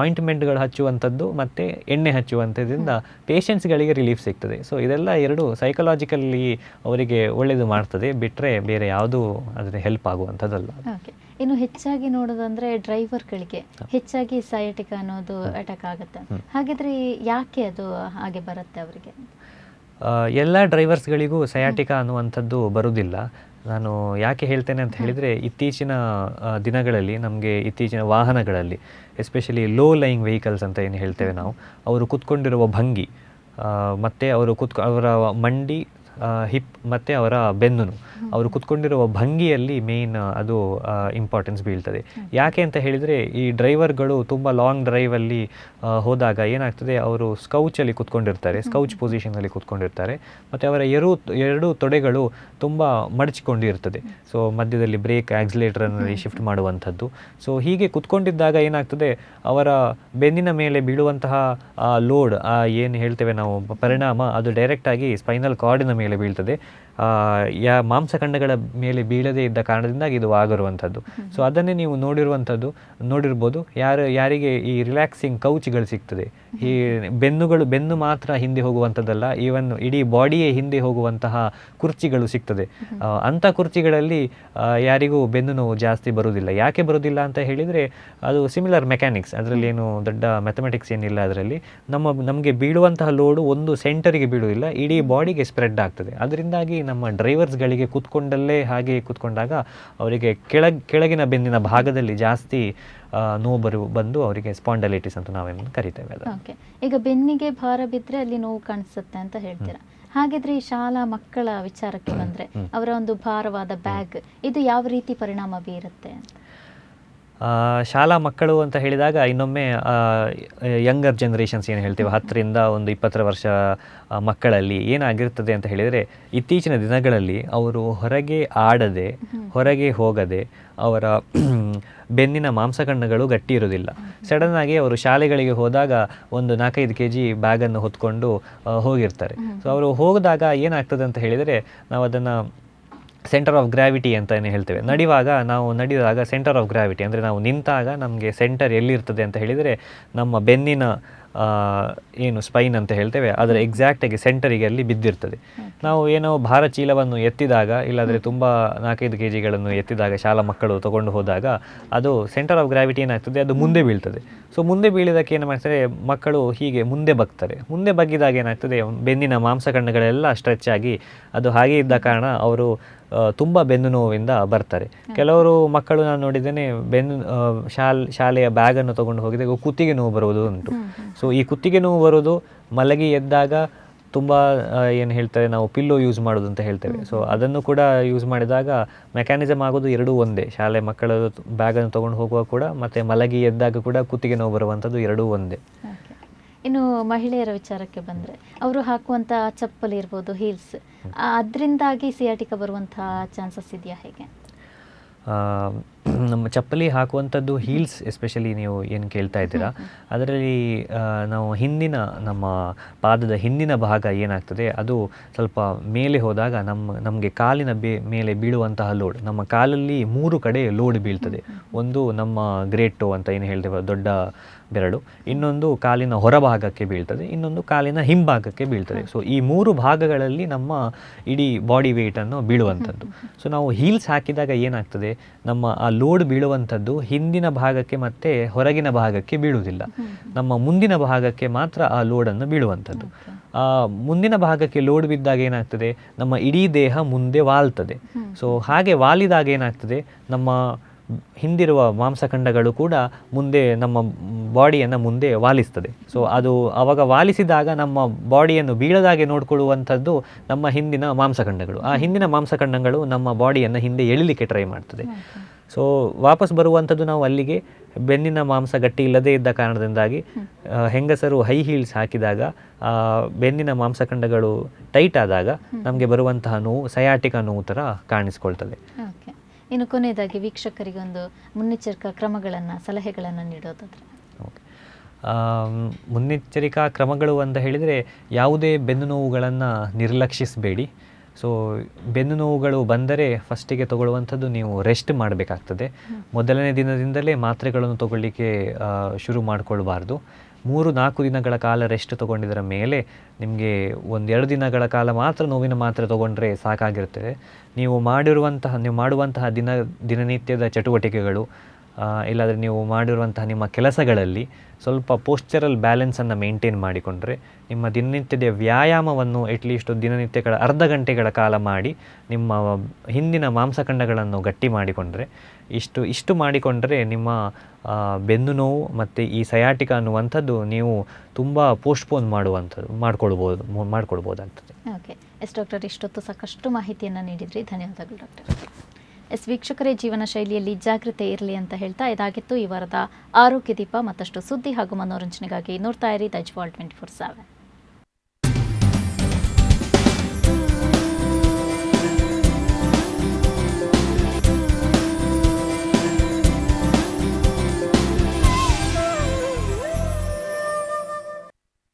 ಆಯಿಂಟ್ಮೆಂಟ್ಗಳು ಹಚ್ಚುವಂಥದ್ದು ಮತ್ತು ಎಣ್ಣೆ ಹಚ್ಚುವಂಥದ್ದಿಂದ ಪೇಷಂಟ್ಸ್ಗಳಿಗೆ ರಿಲೀಫ್ ಸಿಗ್ತದೆ. ಸೊ ಇದೆಲ್ಲ ಎರಡು ಸೈಕಲಾಜಿಕಲ್ಲಿ ಅವರಿಗೆ ಒಳ್ಳೆಯದು ಮಾಡ್ತದೆ, ಬಿಟ್ಟರೆ ಬೇರೆ ಯಾವುದೂ ಅದಕ್ಕೆ ಹೆಲ್ಪ್ ಆಗುವಂಥದ್ದಲ್ಲ. ಓಕೆ, ಇನ್ನು ಹೆಚ್ಚಾಗಿ ನೋಡೋದಂದ್ರೆ ಡ್ರೈವರ್ಗಳಿಗೆ ಹೆಚ್ಚಾಗಿ ಸಯಾಟಿಕ ಅನ್ನೋದು ಅಟ್ಯಾಕ್ ಆಗುತ್ತೆ. ಹಾಗಿದ್ರೆ ಯಾಕೆ ಅದು ಹಾಗೆ ಬರುತ್ತೆ ಅವರಿಗೆ? ಎಲ್ಲ ಡ್ರೈವರ್ಸ್ಗಳಿಗೂ ಸಯಾಟಿಕ ಅನ್ನುವಂಥದ್ದು ಬರುವುದಿಲ್ಲ. ನಾನು ಯಾಕೆ ಹೇಳ್ತೇನೆ ಅಂತ ಹೇಳಿದರೆ, ಇತ್ತೀಚಿನ ದಿನಗಳಲ್ಲಿ ನಮಗೆ ಇತ್ತೀಚಿನ ವಾಹನಗಳಲ್ಲಿ ಎಸ್ಪೆಷಲಿ ಲೋ ಲೈಯಿಂಗ್ ವೆಹಿಕಲ್ಸ್ ಅಂತ ಏನು ಹೇಳ್ತೇವೆ ನಾವು, ಅವರು ಕೂತ್ಕೊಂಡಿರುವ ಭಂಗಿ ಮತ್ತು ಅವರ ಮಂಡಿ, ಹಿಪ್ ಮತ್ತು ಅವರ ಬೆನ್ನು, ಅವರು ಕೂತ್ಕೊಂಡಿರುವ ಭಂಗಿಯಲ್ಲಿ ಮೇಯ್ನ್ ಅದು ಇಂಪಾರ್ಟೆನ್ಸ್ ಬೀಳ್ತದೆ. ಯಾಕೆ ಅಂತ ಹೇಳಿದರೆ, ಈ ಡ್ರೈವರ್ಗಳು ತುಂಬ ಲಾಂಗ್ ಡ್ರೈವಲ್ಲಿ ಹೋದಾಗ ಏನಾಗ್ತದೆ, ಅವರು ಸ್ಕೌಚಲ್ಲಿ ಕೂತ್ಕೊಂಡಿರ್ತಾರೆ, ಸ್ಕೌಚ್ ಪೊಸಿಷನಲ್ಲಿ ಕೂತ್ಕೊಂಡಿರ್ತಾರೆ, ಮತ್ತು ಅವರ ಎರಡೂ ತೊಡೆಗಳು ತುಂಬ ಮಡಚಿಕೊಂಡಿರ್ತದೆ. ಸೊ ಮಧ್ಯದಲ್ಲಿ ಬ್ರೇಕ್ ಆಕ್ಸಿಲೇಟರ್ನಲ್ಲಿ ಶಿಫ್ಟ್ ಮಾಡುವಂಥದ್ದು. ಸೊ ಹೀಗೆ ಕೂತ್ಕೊಂಡಿದ್ದಾಗ ಏನಾಗ್ತದೆ, ಅವರ ಬೆನ್ನಿನ ಮೇಲೆ ಬೀಳುವಂತಹ ಲೋಡ್, ಏನು ಹೇಳ್ತೇವೆ ನಾವು ಪರಿಣಾಮ, ಅದು ಡೈರೆಕ್ಟಾಗಿ ಸ್ಪೈನಲ್ ಕಾರ್ಡಿನ ಮೇಲೆ ಬೀಳ್ತದೆ. ಮಾಂಸಖಂಡಗಳ ಮೇಲೆ ಬೀಳದೇ ಇದ್ದ ಕಾರಣದಿಂದಾಗಿ ಇದು ಆಗಿರುವಂಥದ್ದು. ಸೊ ಅದನ್ನೇ ನೀವು ನೋಡಿರ್ಬೋದು, ಯಾರಿಗೆ ಈ ರಿಲ್ಯಾಕ್ಸಿಂಗ್ ಕೌಚ್ಗಳು ಸಿಗ್ತದೆ, ಈ ಬೆನ್ನು ಮಾತ್ರ ಹಿಂದೆ ಹೋಗುವಂಥದ್ದಲ್ಲ, ಈವನ್ ಇಡೀ ಬಾಡಿಯೇ ಹಿಂದೆ ಹೋಗುವಂತಹ ಕುರ್ಚಿಗಳು ಸಿಗ್ತದೆ. ಅಂಥ ಕುರ್ಚಿಗಳಲ್ಲಿ ಯಾರಿಗೂ ಬೆನ್ನು ನೋವು ಜಾಸ್ತಿ ಬರುವುದಿಲ್ಲ. ಯಾಕೆ ಬರುವುದಿಲ್ಲ ಅಂತ ಹೇಳಿದರೆ, ಅದು ಸಿಮಿಲರ್ ಮೆಕ್ಯಾನಿಕ್ಸ್, ಅದರಲ್ಲಿ ಏನು ದೊಡ್ಡ ಮ್ಯಾಥಮೆಟಿಕ್ಸ್ ಏನಿಲ್ಲ. ಅದರಲ್ಲಿ ನಮಗೆ ಬೀಳುವಂತಹ ಲೋಡು ಒಂದು ಸೆಂಟರಿಗೆ ಬೀಳುವುದಿಲ್ಲ, ಇಡೀ ಬಾಡಿಗೆ ಸ್ಪ್ರೆಡ್ ಆಗ್ತದೆ. ಅದರಿಂದಾಗಿ ನಮ್ಮ ಡ್ರೈವರ್ಸ್ಗಳಿಗೆ ಕೂತ್ಕೊಂಡಲ್ಲೇ ಹಾಗೆ ಕೂತ್ಕೊಂಡಾಗ ಅವರಿಗೆ ಕೆಳಗಿನ ಬೆನ್ನಿನ ಭಾಗದಲ್ಲಿ ಜಾಸ್ತಿ ನೋವು ಬಂದು ಅವರಿಗೆ ಸ್ಪಾಂಡಲೈಟಿಸ್ ಅಂತ ನಾವೇನು ಕರಿತೇವೆ. ಓಕೆ, ಈಗ ಬೆನ್ನಿಗೆ ಭಾರ ಬಿದ್ದರೆ ಅಲ್ಲಿ ನೋವು ಕಾಣಿಸುತ್ತೆ ಅಂತ ಹೇಳ್ತೀರಾ. ಹಾಗಿದ್ರೆ ಈ ಶಾಲಾ ಮಕ್ಕಳ ವಿಚಾರಕ್ಕೆ ಬಂದರೆ, ಅವರ ಒಂದು ಭಾರವಾದ ಬ್ಯಾಗ್ ಇದು ಯಾವ ರೀತಿ ಪರಿಣಾಮ ಬೀರುತ್ತೆ? ಶಾಲಾ ಮಕ್ಕಳು ಅಂತ ಹೇಳಿದಾಗ ಇನ್ನೊಮ್ಮೆ ಯಂಗರ್ ಜನ್ರೇಷನ್ಸ್ ಏನು ಹೇಳ್ತೇವೆ, 10ರಿಂದ 20 ವರ್ಷ ಮಕ್ಕಳಲ್ಲಿ ಏನಾಗಿರ್ತದೆ ಅಂತ ಹೇಳಿದರೆ, ಇತ್ತೀಚಿನ ದಿನಗಳಲ್ಲಿ ಅವರು ಹೊರಗೆ ಆಡದೆ, ಹೊರಗೆ ಹೋಗದೆ, ಅವರ ಬೆನ್ನಿನ ಮಾಂಸಖಂಡಗಳು ಗಟ್ಟಿ ಇರೋದಿಲ್ಲ. ಸಡನ್ನಾಗಿ ಅವರು ಶಾಲೆಗಳಿಗೆ ಹೋದಾಗ ಒಂದು 4-5 kg ಬ್ಯಾಗನ್ನು ಹೊತ್ಕೊಂಡು ಹೋಗಿರ್ತಾರೆ. ಸೊ ಅವರು ಹೋಗಿದಾಗ ಏನಾಗ್ತದೆ ಅಂತ ಹೇಳಿದರೆ, ನಾವು ಅದನ್ನು ಸೆಂಟರ್ ಆಫ್ ಗ್ರಾವಿಟಿ ಅಂತ ಏನು ಹೇಳ್ತೇವೆ. ನಡೆಯುವಾಗ ಸೆಂಟರ್ ಆಫ್ ಗ್ರಾವಿಟಿ ಅಂದರೆ ನಾವು ನಿಂತಾಗ ನಮಗೆ ಸೆಂಟರ್ ಎಲ್ಲಿರ್ತದೆ ಅಂತ ಹೇಳಿದರೆ, ನಮ್ಮ ಬೆನ್ನಿನ ಏನು ಸ್ಪೈನ್ ಅಂತ ಹೇಳ್ತೇವೆ ಅದರ ಎಕ್ಸಾಕ್ಟಾಗಿ ಸೆಂಟರಿಗೆ ಅಲ್ಲಿ ಬಿದ್ದಿರ್ತದೆ. ನಾವು ಏನೋ ಭಾರ ಚೀಲವನ್ನು ಎತ್ತಿದಾಗ, ಇಲ್ಲಾಂದರೆ ತುಂಬ 4-5 kgಗಳನ್ನು ಎತ್ತಿದಾಗ ಶಾಲಾ ಮಕ್ಕಳು ತೊಗೊಂಡು ಹೋದಾಗ, ಅದು ಸೆಂಟರ್ ಆಫ್ ಗ್ರಾವಿಟಿ ಏನಾಗ್ತದೆ, ಅದು ಮುಂದೆ ಬೀಳ್ತದೆ. ಸೊ ಮುಂದೆ ಬೀಳಿದಕ್ಕೆ ಏನು ಮಾಡ್ತಾರೆ, ಮಕ್ಕಳು ಹೀಗೆ ಮುಂದೆ ಬಗ್ತಾರೆ. ಮುಂದೆ ಬಗ್ಗಿದಾಗ ಏನಾಗ್ತದೆ, ಬೆನ್ನಿನ ಮಾಂಸಖಂಡಗಳೆಲ್ಲ ಸ್ಟ್ರೆಚ್ ಆಗಿ ಅದು ಹಾಗೆ ಇದ್ದ ಕಾರಣ ಅವರು ತುಂಬ ಬೆನ್ನು ನೋವಿಂದ ಬರ್ತಾರೆ. ಕೆಲವರು ಮಕ್ಕಳು ನಾನು ನೋಡಿದ್ದೇನೆ ಶಾಲೆಯ ಬ್ಯಾಗನ್ನು ತೊಗೊಂಡು ಹೋಗಿದಾಗ ಕುತ್ತಿಗೆ ನೋವು ಬರುವುದು ಉಂಟು. ಸೊ ಈ ಕುತ್ತಿಗೆ ನೋವು ಬರೋದು ಮಲಗಿ ಎದ್ದಾಗ ತುಂಬ ಏನು ಹೇಳ್ತಾರೆ ನಾವು ಪಿಲ್ಲೋ ಯೂಸ್ ಮಾಡೋದು ಅಂತ ಹೇಳ್ತೇವೆ. ಸೊ ಅದನ್ನು ಕೂಡ ಯೂಸ್ ಮಾಡಿದಾಗ ಮೆಕ್ಯಾನಿಸಮ್ ಆಗೋದು ಎರಡೂ ಒಂದೇ. ಶಾಲೆ ಮಕ್ಕಳು ಬ್ಯಾಗನ್ನು ತೊಗೊಂಡು ಹೋಗುವಾಗ ಕೂಡ ಮತ್ತು ಮಲಗಿ ಎದ್ದಾಗ ಕೂಡ ಕುತ್ತಿಗೆ ನೋವು ಬರುವಂಥದ್ದು ಎರಡೂ ಒಂದೇ. ಇನ್ನು ಮಹಿಳೆಯರ ವಿಚಾರಕ್ಕೆ ಬಂದರೆ ಅವರು ಹಾಕುವಂಥ ಚಪ್ಪಲಿ ಇರ್ಬೋದು, ಹೀಲ್ಸ್, ಅದರಿಂದಾಗಿ ಸಿಯಾಟಿಕ ಬರುವಂಥ ಚಾನ್ಸಸ್ ಇದೆಯಾ ಹೇಗೆ? ನಮ್ಮ ಚಪ್ಪಲಿ ಹಾಕುವಂಥದ್ದು ಹೀಲ್ಸ್ ಎಸ್ಪೆಷಲಿ ನೀವು ಏನು ಕೇಳ್ತಾ ಇದ್ದೀರಾ, ಅದರಲ್ಲಿ ನಾವು ನಮ್ಮ ಪಾದದ ಹಿಂದಿನ ಭಾಗ ಏನಾಗ್ತದೆ ಅದು ಸ್ವಲ್ಪ ಮೇಲೆ ಹೋದಾಗ ನಮಗೆ ಕಾಲಿನ ಮೇಲೆ ಬೀಳುವಂತಹ ಲೋಡ್, ನಮ್ಮ ಕಾಲಲ್ಲಿ 3 ಕಡೆ ಲೋಡ್ ಬೀಳ್ತದೆ. ಒಂದು ನಮ್ಮ ಗ್ರೇಟ್ ಟೋ ಅಂತ ಏನು ಹೇಳ್ತೇವೆ ದೊಡ್ಡ ಬೆರಳು, ಇನ್ನೊಂದು ಕಾಲಿನ ಹೊರಭಾಗಕ್ಕೆ ಬೀಳ್ತದೆ, ಇನ್ನೊಂದು ಕಾಲಿನ ಹಿಂಭಾಗಕ್ಕೆ ಬೀಳ್ತದೆ. ಸೊ ಈ 3 ಭಾಗಗಳಲ್ಲಿ ನಮ್ಮ ಇಡೀ ಬಾಡಿ ವೆಯ್ಟನ್ನು ಬೀಳುವಂಥದ್ದು. ಸೊ ನಾವು ಹೀಲ್ಸ್ ಹಾಕಿದಾಗ ಏನಾಗ್ತದೆ, ನಮ್ಮ ಆ ಲೋಡ್ ಬೀಳುವಂಥದ್ದು ಹಿಂದಿನ ಭಾಗಕ್ಕೆ ಮತ್ತು ಹೊರಗಿನ ಭಾಗಕ್ಕೆ ಬೀಳುವುದಿಲ್ಲ, ನಮ್ಮ ಮುಂದಿನ ಭಾಗಕ್ಕೆ ಮಾತ್ರ ಆ ಲೋಡನ್ನು ಬೀಳುವಂಥದ್ದು. ಮುಂದಿನ ಭಾಗಕ್ಕೆ ಲೋಡ್ ಬಿದ್ದಾಗ ಏನಾಗ್ತದೆ, ನಮ್ಮ ಇಡೀ ದೇಹ ಮುಂದೆ ವಾಲ್ತದೆ. ಸೊ ಹಾಗೆ ವಾಲಿದಾಗ ಏನಾಗ್ತದೆ, ನಮ್ಮ ಹಿಂದಿರುವ ಮಾಂಸಖಂಡಗಳು ಕೂಡ ಮುಂದೆ ನಮ್ಮ ಬಾಡಿಯನ್ನು ಮುಂದೆ ವಾಲಿಸ್ತದೆ. ಸೊ ಅದು ಆವಾಗ ವಾಲಿಸಿದಾಗ ನಮ್ಮ ಬಾಡಿಯನ್ನು ಬೀಳದಾಗೆ ನೋಡಿಕೊಳ್ಳುವಂಥದ್ದು ನಮ್ಮ ಹಿಂದಿನ ಮಾಂಸಖಂಡಗಳು. ಆ ಹಿಂದಿನ ಮಾಂಸಖಂಡಗಳು ನಮ್ಮ ಬಾಡಿಯನ್ನು ಹಿಂದೆ ಎಳಿಲಿಕ್ಕೆ ಟ್ರೈ ಮಾಡ್ತದೆ. ಸೊ ವಾಪಸ್ ಬರುವಂಥದ್ದು ನಾವು ಅಲ್ಲಿಗೆ ಬೆನ್ನಿನ ಮಾಂಸ ಗಟ್ಟಿ ಇಲ್ಲದೇ ಇದ್ದ ಕಾರಣದಿಂದಾಗಿ ಹೆಂಗಸರು ಹೈ ಹೀಲ್ಸ್ ಹಾಕಿದಾಗ ಬೆನ್ನಿನ ಮಾಂಸಖಂಡಗಳು ಟೈಟ್ ಆದಾಗ ನಮಗೆ ಬರುವಂತಹ ನೋವು ಸಯಾಟಿಕ ನೋವು ಥರ ಕಾಣಿಸ್ಕೊಳ್ತದೆ. ಇನ್ನು ಕೊನೆಯದಾಗಿ ವೀಕ್ಷಕರಿಗೆ ಒಂದು ಮುನ್ನೆಚ್ಚರಿಕಾ ಕ್ರಮಗಳನ್ನು, ಸಲಹೆಗಳನ್ನು ನೀಡೋದಾದರೆ? ಮುನ್ನೆಚ್ಚರಿಕಾ ಕ್ರಮಗಳು ಅಂತ ಹೇಳಿದರೆ ಯಾವುದೇ ಬೆನ್ನು ನೋವುಗಳನ್ನು ನಿರ್ಲಕ್ಷಿಸಬೇಡಿ. ಸೊ ಬೆನ್ನು ನೋವುಗಳು ಬಂದರೆ ಫಸ್ಟಿಗೆ ತಗೊಳ್ಳುವಂಥದ್ದು ನೀವು ರೆಸ್ಟ್ ಮಾಡಬೇಕಾಗ್ತದೆ. ಮೊದಲನೇ ದಿನದಿಂದಲೇ ಮಾತ್ರೆಗಳನ್ನು ತಗೊಳ್ಳಿಕ್ಕೆ ಶುರು ಮಾಡಿಕೊಳ್ಬಾರ್ದು. 3-4 ದಿನಗಳ ಕಾಲ ರೆಸ್ಟ್ ತೊಗೊಂಡಿದ್ದರ ಮೇಲೆ ನಿಮಗೆ 1-2 ದಿನಗಳ ಕಾಲ ಮಾತ್ರ ನೋವಿನ ಮಾತ್ರೆ ತೊಗೊಂಡ್ರೆ ಸಾಕಾಗಿರ್ತದೆ. ನೀವು ಮಾಡುವಂತಹ ದಿನನಿತ್ಯದ ಚಟುವಟಿಕೆಗಳು ಇಲ್ಲಾಂದರೆ ನೀವು ಮಾಡಿರುವಂತಹ ನಿಮ್ಮ ಕೆಲಸಗಳಲ್ಲಿ ಸ್ವಲ್ಪ ಪೋಶ್ಚರಲ್ ಬ್ಯಾಲೆನ್ಸನ್ನು ಮೇಂಟೈನ್ ಮಾಡಿಕೊಂಡ್ರೆ, ನಿಮ್ಮ ದಿನನಿತ್ಯದ ವ್ಯಾಯಾಮವನ್ನು ಅಟ್ಲೀಸ್ಟ್ ದಿನನಿತ್ಯಗಳ ಅರ್ಧ ಗಂಟೆಗಳ ಕಾಲ ಮಾಡಿ ನಿಮ್ಮ ಹಿಂದಿನ ಮಾಂಸಖಂಡಗಳನ್ನು ಗಟ್ಟಿ ಮಾಡಿಕೊಂಡ್ರೆ, ಇಷ್ಟು ಮಾಡಿಕೊಂಡ್ರೆ ನಿಮ್ಮ ಬೆನ್ನು ನೋವು ಮತ್ತು ಈ ಸಯಾಟಿಕ ಅನ್ನುವಂಥದ್ದು ನೀವು ತುಂಬ ಪೋಸ್ಟ್ಪೋನ್ ಮಾಡ್ಕೊಳ್ಬೋದಾಗ್ತದೆ. ಓಕೆ ಡಾಕ್ಟರ್, ಇಷ್ಟೊತ್ತು ಸಾಕಷ್ಟು ಮಾಹಿತಿಯನ್ನು ನೀಡಿದ್ರಿ, ಧನ್ಯವಾದಗಳು ಡಾಕ್ಟರ್. ವೀಕ್ಷಕರೇ, ಜೀವನ ಶೈಲಿಯಲ್ಲಿ ಜಾಗೃತಿ ಇರಲಿ ಅಂತ ಹೇಳ್ತಾ ಇದಾಗಿತ್ತು ಈ ವಾರದ ಆರೋಗ್ಯ ದೀಪ. ಮತ್ತಷ್ಟು ಸುದ್ದಿ ಹಾಗೂ ಮನೋರಂಜನೆಗಾಗಿ ನೋಡ್ತಾ ಇರಿ ದೈಜ್ ವಾಲ್ 24/7.